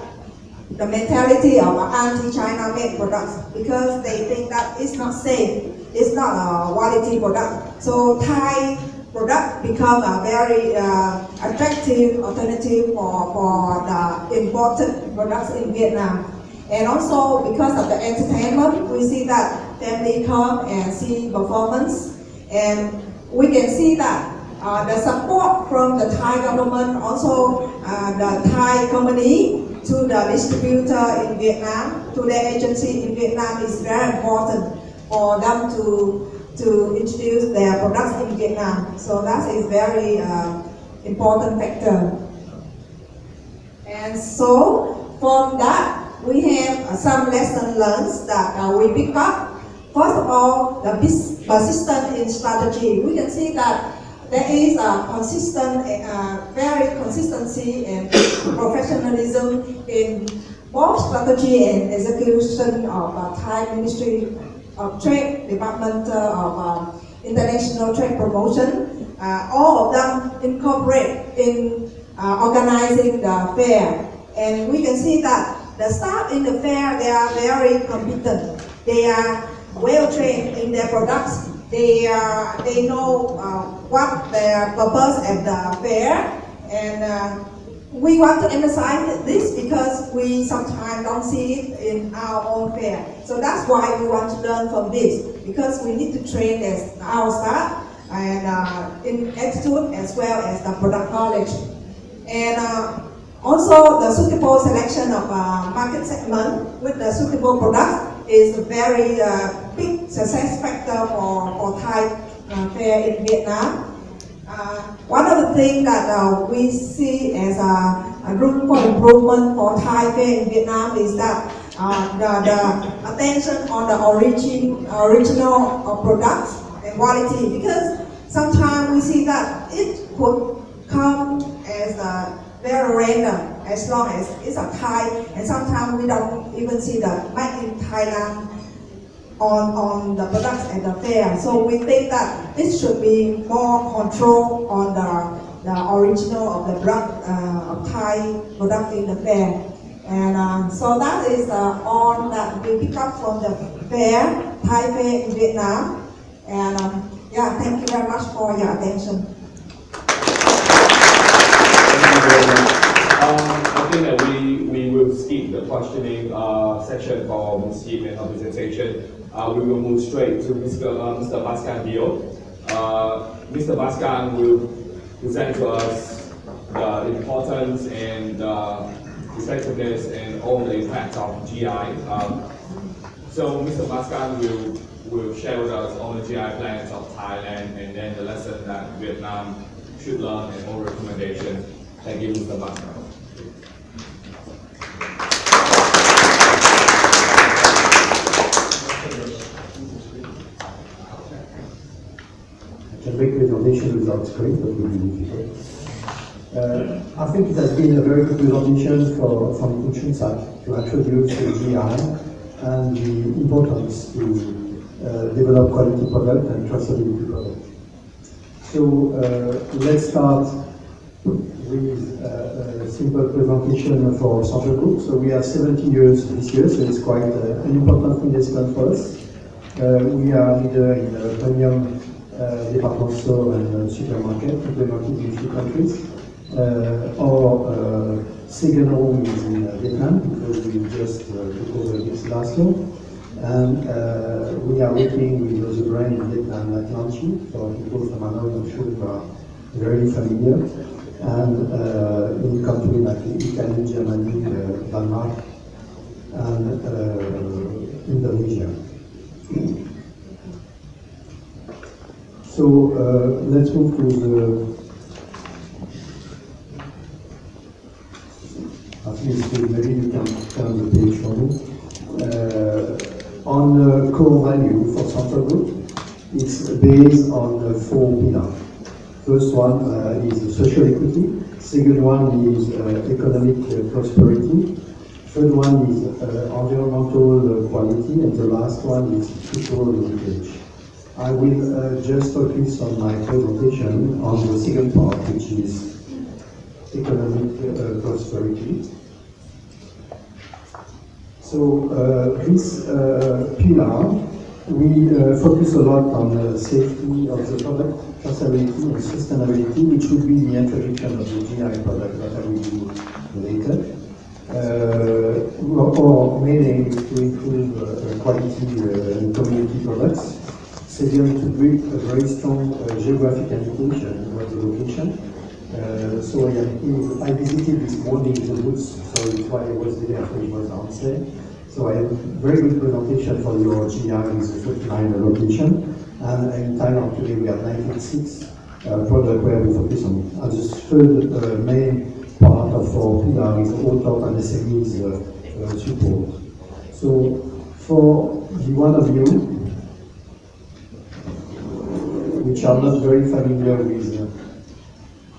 the mentality of anti-China made products, because they think that it's not safe, it's not a quality product. So Thai product become a very attractive alternative for the imported products in Vietnam. And also because of the entertainment, we see that family come and see performance, and we can see that the support from the Thai government, also the Thai company to the distributor in Vietnam, to their agency in Vietnam is very important for them to introduce their products in Vietnam. So that is very important factor. And so from that, we have some lessons learned that we pick up. First of all, the persistence in strategy. We can see that there is a consistent, very consistency and professionalism in both strategy and execution of Thai Ministry of Trade, Department of International Trade Promotion. All of them incorporate in organizing the fair. And we can see that the staff in the fair, they are very competent. They are well trained in their products. They know what their purpose at the fair, and we want to emphasize this because we sometimes don't see it in our own fair. So that's why we want to learn from this, because we need to train our staff and in attitude as well as the product knowledge. And also the suitable selection of market segment with the suitable products is a very big success factor for Thai fair in Vietnam. One of the things that we see as a room for improvement for Thai fair in Vietnam is that the attention on the original products and quality, because sometimes we see that it could come as a very random, as long as it's a Thai, and sometimes we don't even see the made in Thailand on the products at the fair. So we think that it should be more control on the original of the product of Thai product in the fair. And so that is all that we pick up from the fair, Thai fair in Vietnam. And yeah, thank you very much for your attention. I think that we will skip the questioning section for Ms. Yip and her presentation. We will move straight to Mr. Baskan Dio. Mr. Baskan will present to us the importance and effectiveness and all the impacts of GI. So Mr. Baskan will share with us all the GI plans of Thailand and then the lesson that Vietnam should learn and all recommendations. Thank you, Mr. Baskan. I can make presentation without screen, that would be difficult. I think it has been a very good presentation from Kuchin side to introduce the GI and the importance to develop quality product and traceability product. So let's start with a simple presentation for Central Group. So we have 70 years this year, so it's quite an important investment for us. We are leader in premium department store and supermarket, implemented in 3 countries. Our second home is in Vietnam, because we just took over this last year. And we are working with the brand in Vietnam like Lanchi, for people from Hanoi, I'm sure you are very familiar. And in countries like Italy, Germany, Denmark, and Indonesia. So let's move to the, at least maybe you can turn the page for me. On the core value for Central Group, it's based on 4 pillars. First one is social equity, second one is economic prosperity, third one is environmental quality, and the last one is cultural heritage. I will just focus on my presentation on the second part, which is economic prosperity. So this pillar, we focus a lot on the safety of the product, traceability and sustainability, which would be the introduction of the GI product that I will do later. Our main aim is to improve quality and community products. Second, to bring a very strong geographic indication of the location. So I visited this morning the woods, so it's why I was there, so it was downstairs. So I have a very good presentation for your GI with the 39 location. And in Thailand today we have 96 products where we focus on it. And the third main part of our pillar is all top and SMEs support. So for the one of you which are not very familiar with,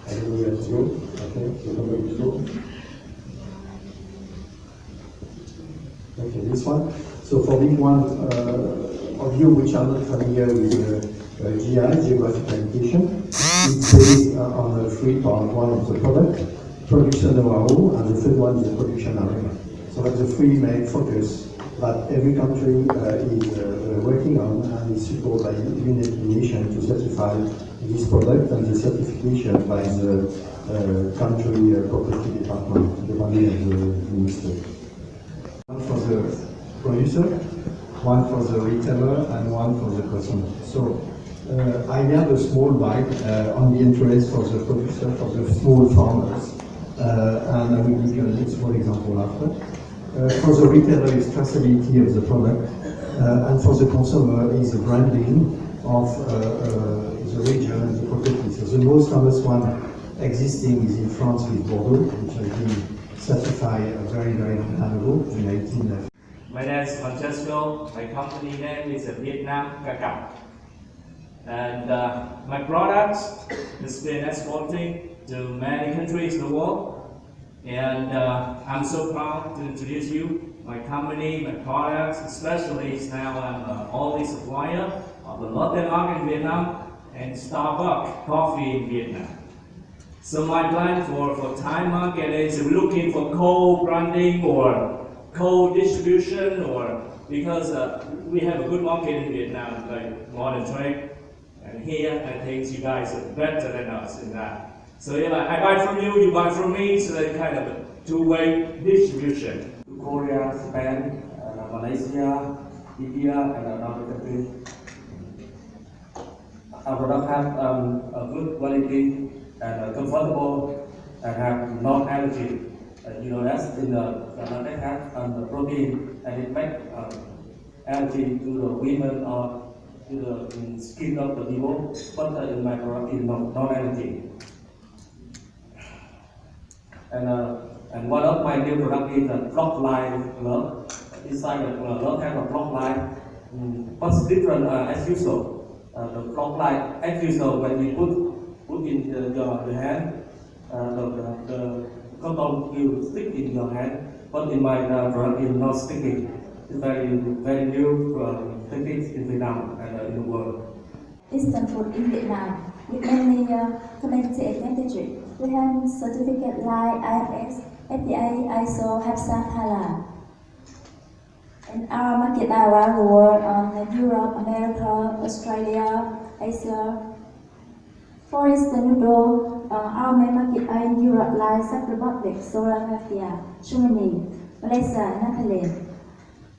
I don't know where to go, okay, so nobody to go. Okay, this one. So for this one of you which are not familiar with GI, geographic indication, it's based on 3 parts. One of the product, production know-how, and the third one is the production area. So that's the 3 main focus that every country is working on, and is supported by United Nations to certify this product, and the certification by the country property department, the money of the minister. One for the producer, one for the retailer, and one for the customer. So I have a small bite on the interest for the producer, for the small farmers, and I will give you a small example after. For the retailer is traceability of the product, and for the consumer is the branding of the region and the property. So the most famous one existing is in France with Bordeaux, which has been certified very, very long time ago, in 1890. My name is Francesco. My company name is Vietnam Cacao. And my products has been exporting to many countries in the world. And I'm so proud to introduce you, my company, my products, especially now I'm an only supplier of the latte art in Vietnam and Starbucks coffee in Vietnam. So my plan for Thai market is looking for co-branding or co-distribution, or because we have a good market in Vietnam, like modern trade, and here I think you guys are better than us in that. So if I buy from you, you buy from me, so that kind of a two-way distribution. Korea, Japan, Malaysia, India, and other countries. Our product have a good quality and comfortable and have no allergy. You know that's in the latte have the protein, and it makes allergy to the women or to the skin of the people. But in my product is no allergy. And one of my new product is a block line glove. Inside the glove have a block line. What's different as usual? The block line as usual when we put in your hand, the cotton will stick in your hand. But in my product is not sticking. It's very new techniques in Vietnam and in the world. Instant food in Vietnam with many competitive advantages We have certificate like IFS, FDA, ISO, HACCP, HALA. And our market are around the world on Europe, America, Australia, Asia. For instance, our main market are in Europe like Czech Republic, Slovakia, Germany, Malaysia, Netherlands.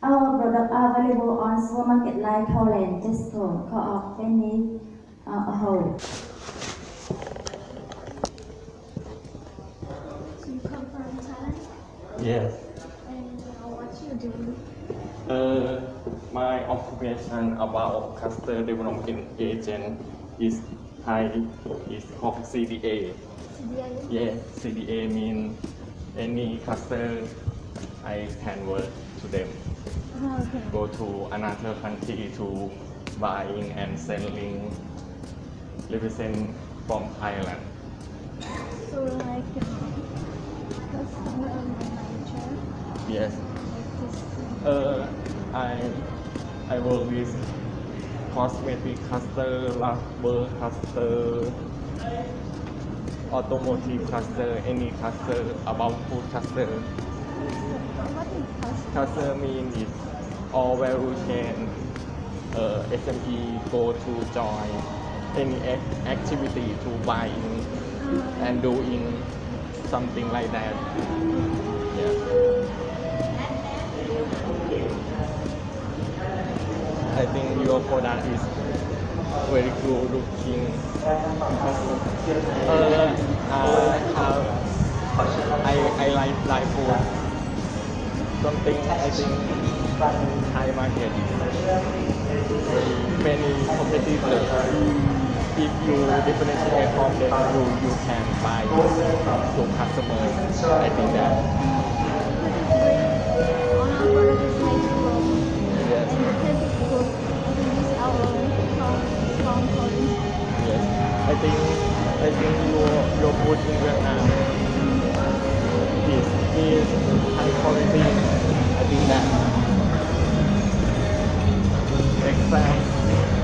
Our products are available on supermarket like Holland, Tesco, Co-op, Penny, a whole. So you come from Thailand? Yes. And what you do? My occupation about cluster development agent is called CDA. CDA? Yes, CDA means any cluster I can work to them. Okay. Go to another country to buying and selling represent from Thailand. So like customer manager? Yes. Like I work with cosmetic cluster, rubber cluster, automotive cluster, any cluster about food cluster. what is customer? Cluster means it's all value chain. SME go to join any activity to buying and doing something like that. Yeah. I think your product is very good looking. I like food. Something I think Thai market is very many competitors. If you differentiate from them, you can buy to customers. I think that. All our product is made from Yes. and the taste is good. We use our own from Korea. Yes. I think your food in Vietnam is high quality. I think that.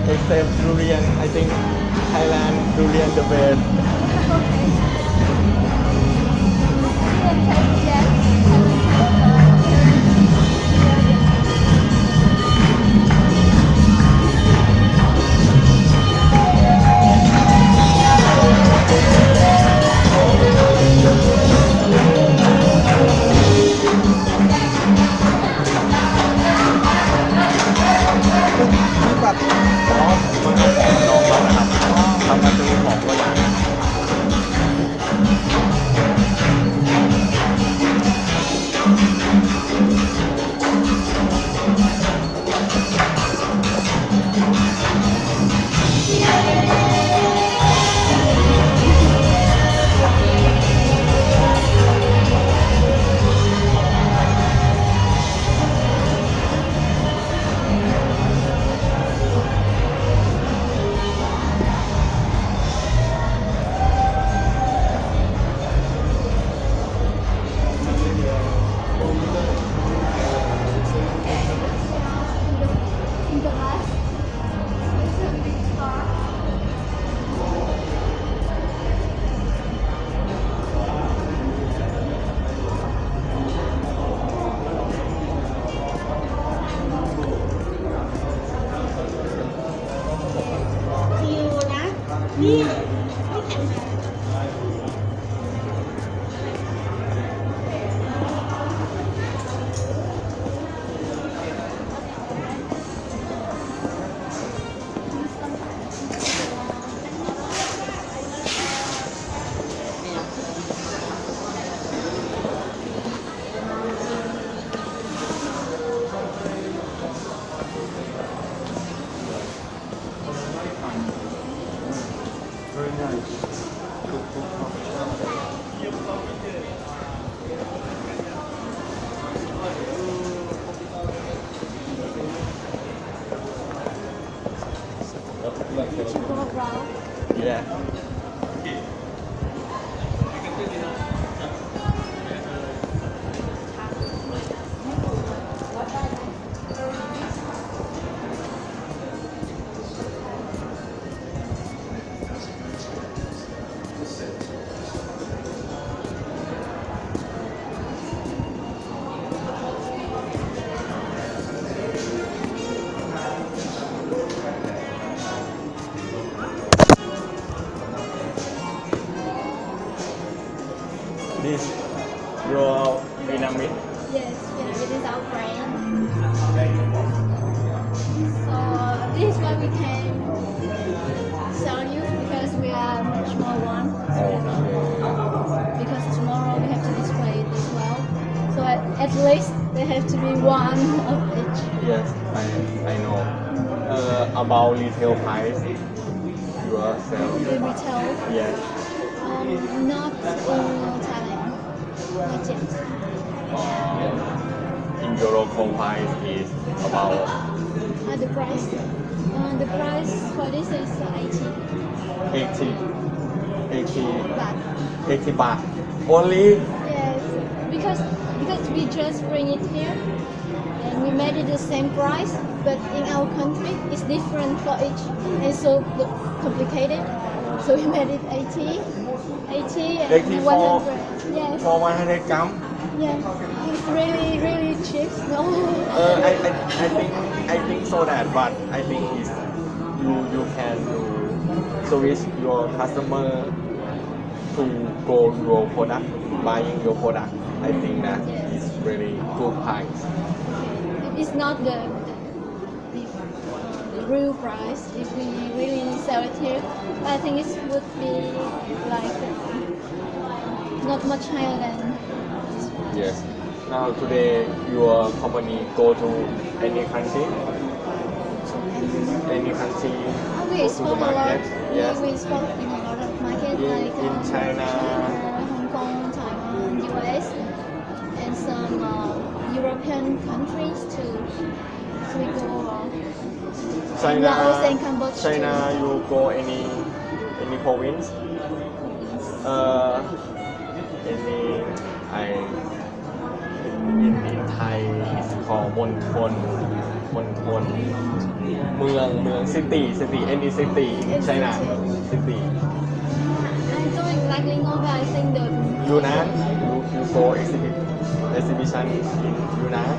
Except durian, I think Thailand durian the best. Yeah. is your Vietnamese? Yes, it is our brand. So this is why we can sell you because we are much more one. Because tomorrow we have to display it as well. So at least there have to be one of each. Yes, I know. About retail price, you are sell. The retail? Yes. Not in Thailand. Not yet. In your local price is about The price? The price for this is 80. 80 baht. 80 baht. Only? Yes, because we just bring it here and we made it the same price, but in our country it's different for each and so complicated. So we made it 80 and 80 for 100. Yes. For 100 gram? Yeah, it's really cheap. No. I think so that, but I think is you can service your customer to grow your product, buying your product. I think that is really good price. It's not the real price if we really sell it here. I think it would be like not much higher than this one. Yes. Now today your company go to any country? Any country? We export a lot. Yes. We export in a lot of markets like in China, Hong Kong, Taiwan, US, and some European countries too. So we go Laos and Cambodia. China, you go any province? Any in Thai is called มณฑล เมือง city any city in China city. I don't exactly know, but I think the Yunnan, you go exhibition in Yunnan?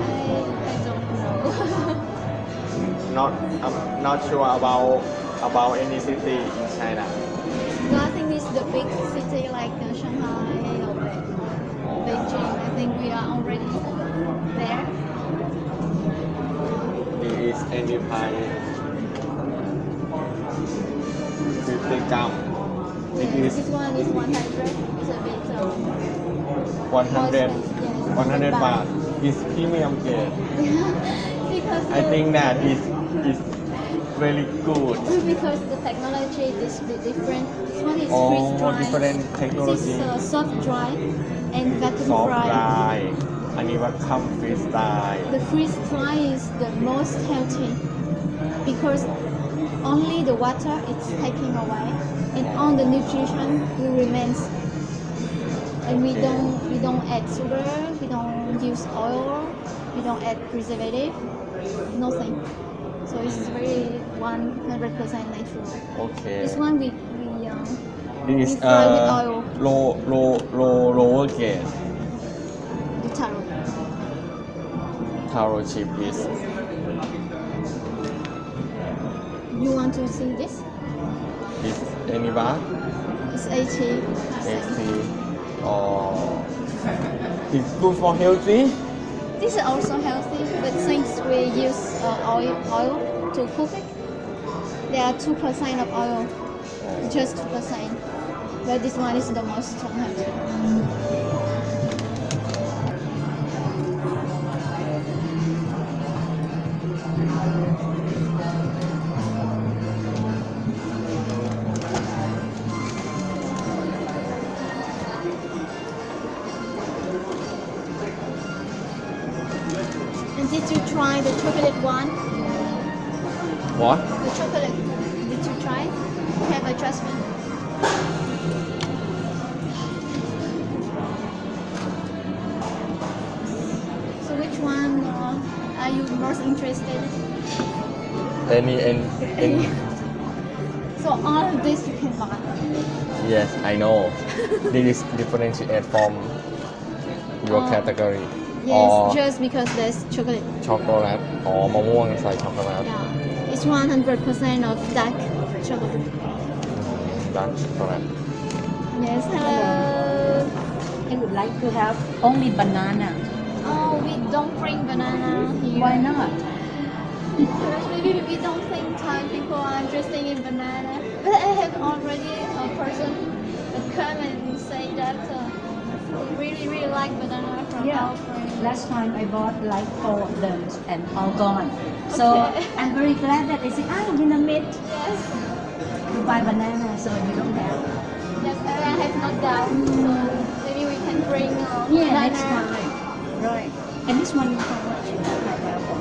I don't know. I'm not sure about any city in China. No, I think it's the big city like Shanghai or Beijing. I think we are already there. It is any price 50 gram. This one is 100. It's a bit 100 baht is premium grade. because I think that is very good. Because the technology is a bit different. This one is Oh, freeze dry. different technology. This is soft dry and vacuum Soft dry. dry. อันนี้ว่าคัมฟรีสไตล์ The freeze dry is the most healthy because only the water is taking away and all the nutrition will remains. And we don't add sugar, we don't use oil, we don't add preservative, nothing. So it's very 100% natural. Okay. This one we This is fry with oil. lower grade. The taro. Taro chip is You want to see this? any bar? It's 80. 80. Oh. It's good for healthy. This is also healthy, but since we use oil to cook it, there are 2% of oil, just 2%. But this one is the most healthy. And did you try the chocolate one? What? The chocolate. Did you try? Have adjustment. So which one are you most interested in? Any. So all of this you can buy. Yes, I know. This is differentiate from your category. Yes, or just because there's chocolate. ช็อกโกแลตอ๋อมะม่วงใส่ช็อกโกแลต Yeah, it's 100% of dark chocolate. dark chocolate Yes, hello. I would like to have only banana. Oh, we don't bring banana here. Why not? Maybe we don't think Thai people are interested in banana. But I have already a person that come and say that they really like banana from our friend. Last time I bought like 4 of them and all gone. So Okay. I'm very glad that they say, Vietnamese, Yes. you buy banana, so you don't have. Yes, I have no doubt. So maybe we can bring Yeah, banana. next time. Right. And this one is how much? Pineapple.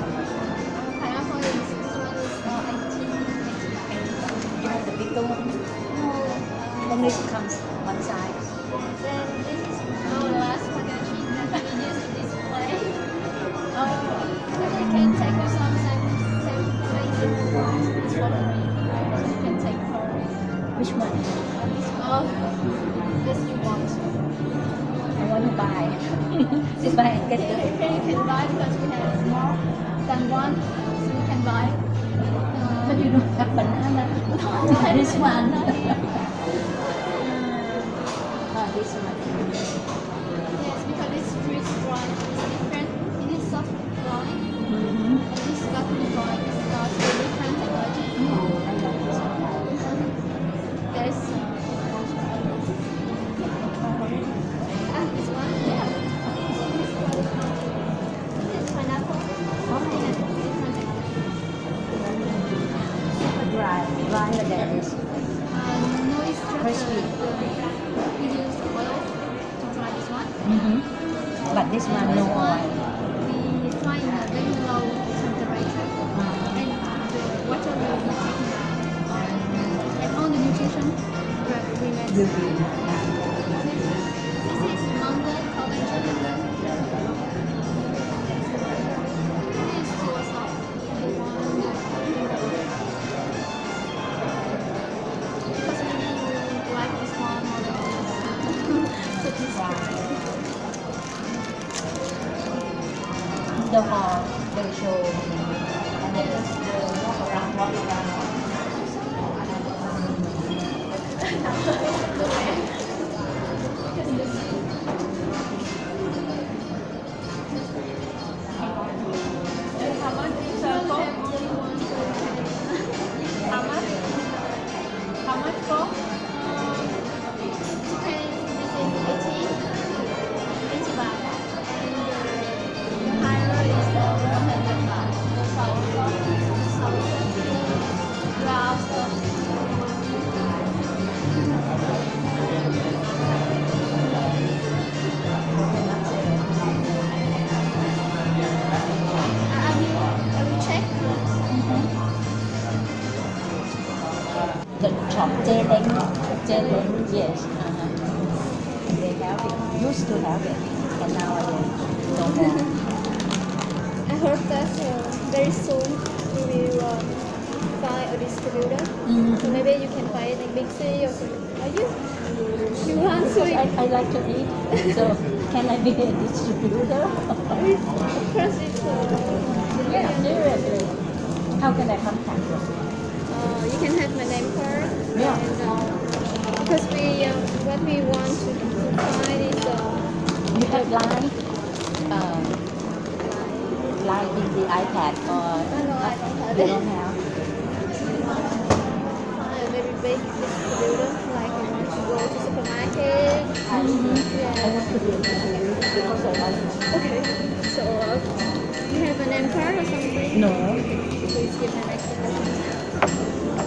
Pineapple is this one is 18. You have the bigger one? No. Only comes one size. Then this is the last one that we use to display. Maybe you can take you some places. This one you can take her. Which one? This you want. I want to buy. Just buy and get Here the. you can buy because we have more than one, so you can buy. But you don't have banana. This one. This one. Yes, because this fruit dry is different. It is soft dry. And this cotton dry is a different technology. I love this one. There's this one, yeah. This is pineapple. Different technology. Super dry. Dry like this. No, it's just Crispy. we use oil to dry this one. But this one no oil. We dry in a very low temperature, and the water will be taken out. And all the nutrition remains. This is mango collagen. This is soy sauce. Because maybe you like this one or the so this The hall, they show. And then just walk around. How much for? Chicken, this is 80 baht. And the higher is 100 baht. The sour I will check. The shop J-Link, yes. They have it, used to have it, and now they don't have. I heard that very soon we will find a distributor. So maybe you can buy it in Big C or something. Are you? You want to? I like to eat, so can I be a distributor? Of course, it's Yeah, seriously. How can I contact you? you can have my name card. Yeah. And, because we what we want to find is You have line? Line in the iPad or no, I don't have you it. don't have? Find a very big distributor, like you want to go to supermarket. I Yeah. want to be a distributor because I like it. Okay. So you have a name card or something? No. Please give an explanation.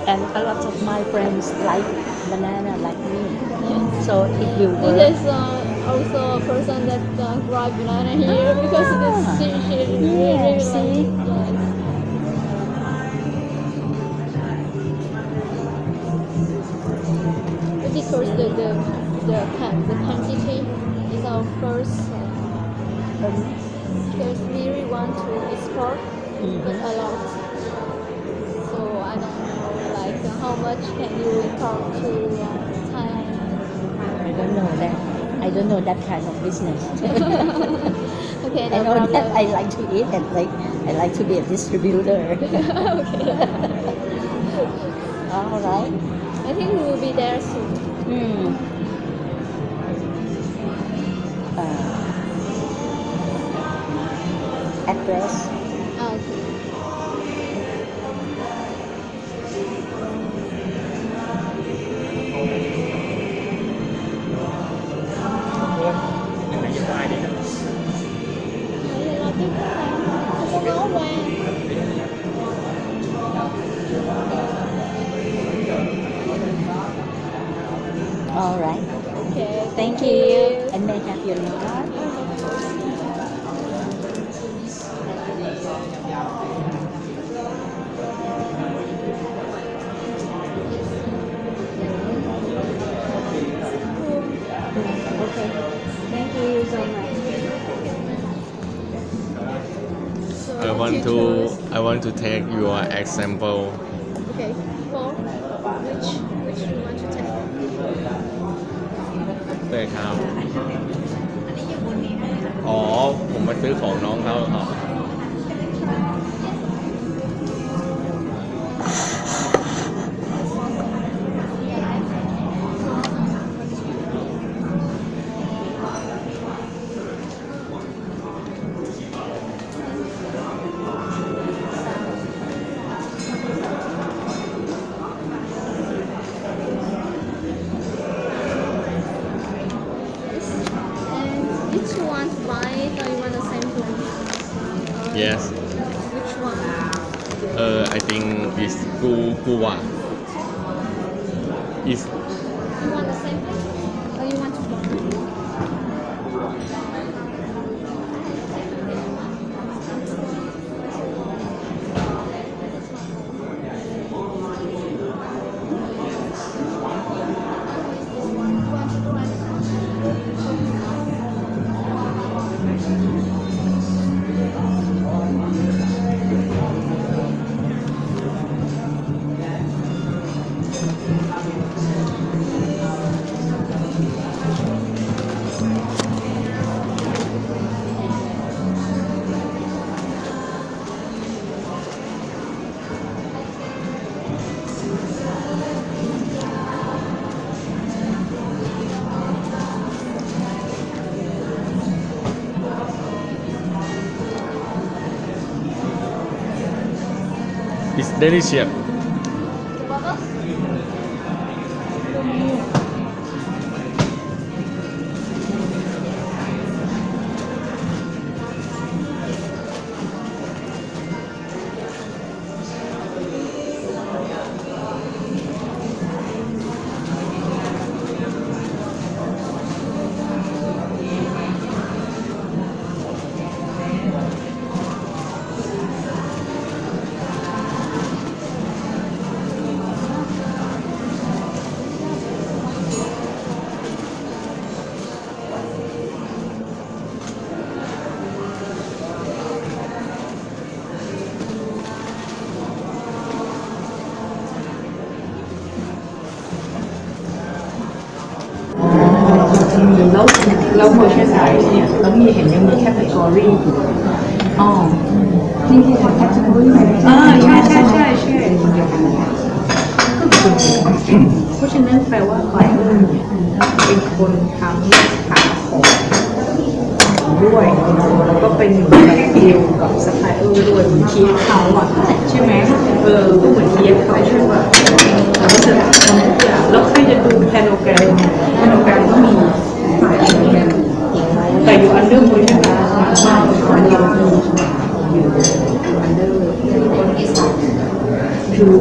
And a lot of my friends like banana like me. So if you were This is also a person that grow banana here because she really see? like it. Because the quantity is our first because we really want to export a lot. So I don't know like how how much can you import to Thailand? I don't know that. I don't know that kind of business. Okay, I no know problem. that I like to eat and I like to be a distributor. Okay. All right. I think we will be there soon. Address. Okay. Anh hãy giúp ai đi nè. Vậy là tiếp theo không có ngó qua. All right. Okay. Thank you. And may I have your number? Okay. Thank you so much. I want to take your example. Okay. For which you want to take? เลยครับ อ๋อ ผมมาซื้อของน้องเขาครับ And which you want to buy it or you want the same one? Yes Which one? I think it's Guwa is You want the same thing or you want to buy? it's delicious.แล้วโมชั่นไซส์เนี่ยแล้วมีเห็นยังมีแคตตากรีอยู่อ๋อนี่ที่ทำแคตตากรีใช่เพราะฉะนั้นแปลว่าไบเออร์เนี่ยเป็นคนทำขายของด้วยแล้วก็เป็นเหมือนแบบดีลกับซัพพลายเออร์ด้วยเหมือนคีฟเขาอ่ะใช่ไหมก็เหมือนคีฟเขาใช่ป่ะแล้วก็จะทำทุกอย่างแล้วใครจะดูแพโนแกรมก็มีแต่อยู่อันเดอร์โมชั่นนะอยู่อันเดอร์คือ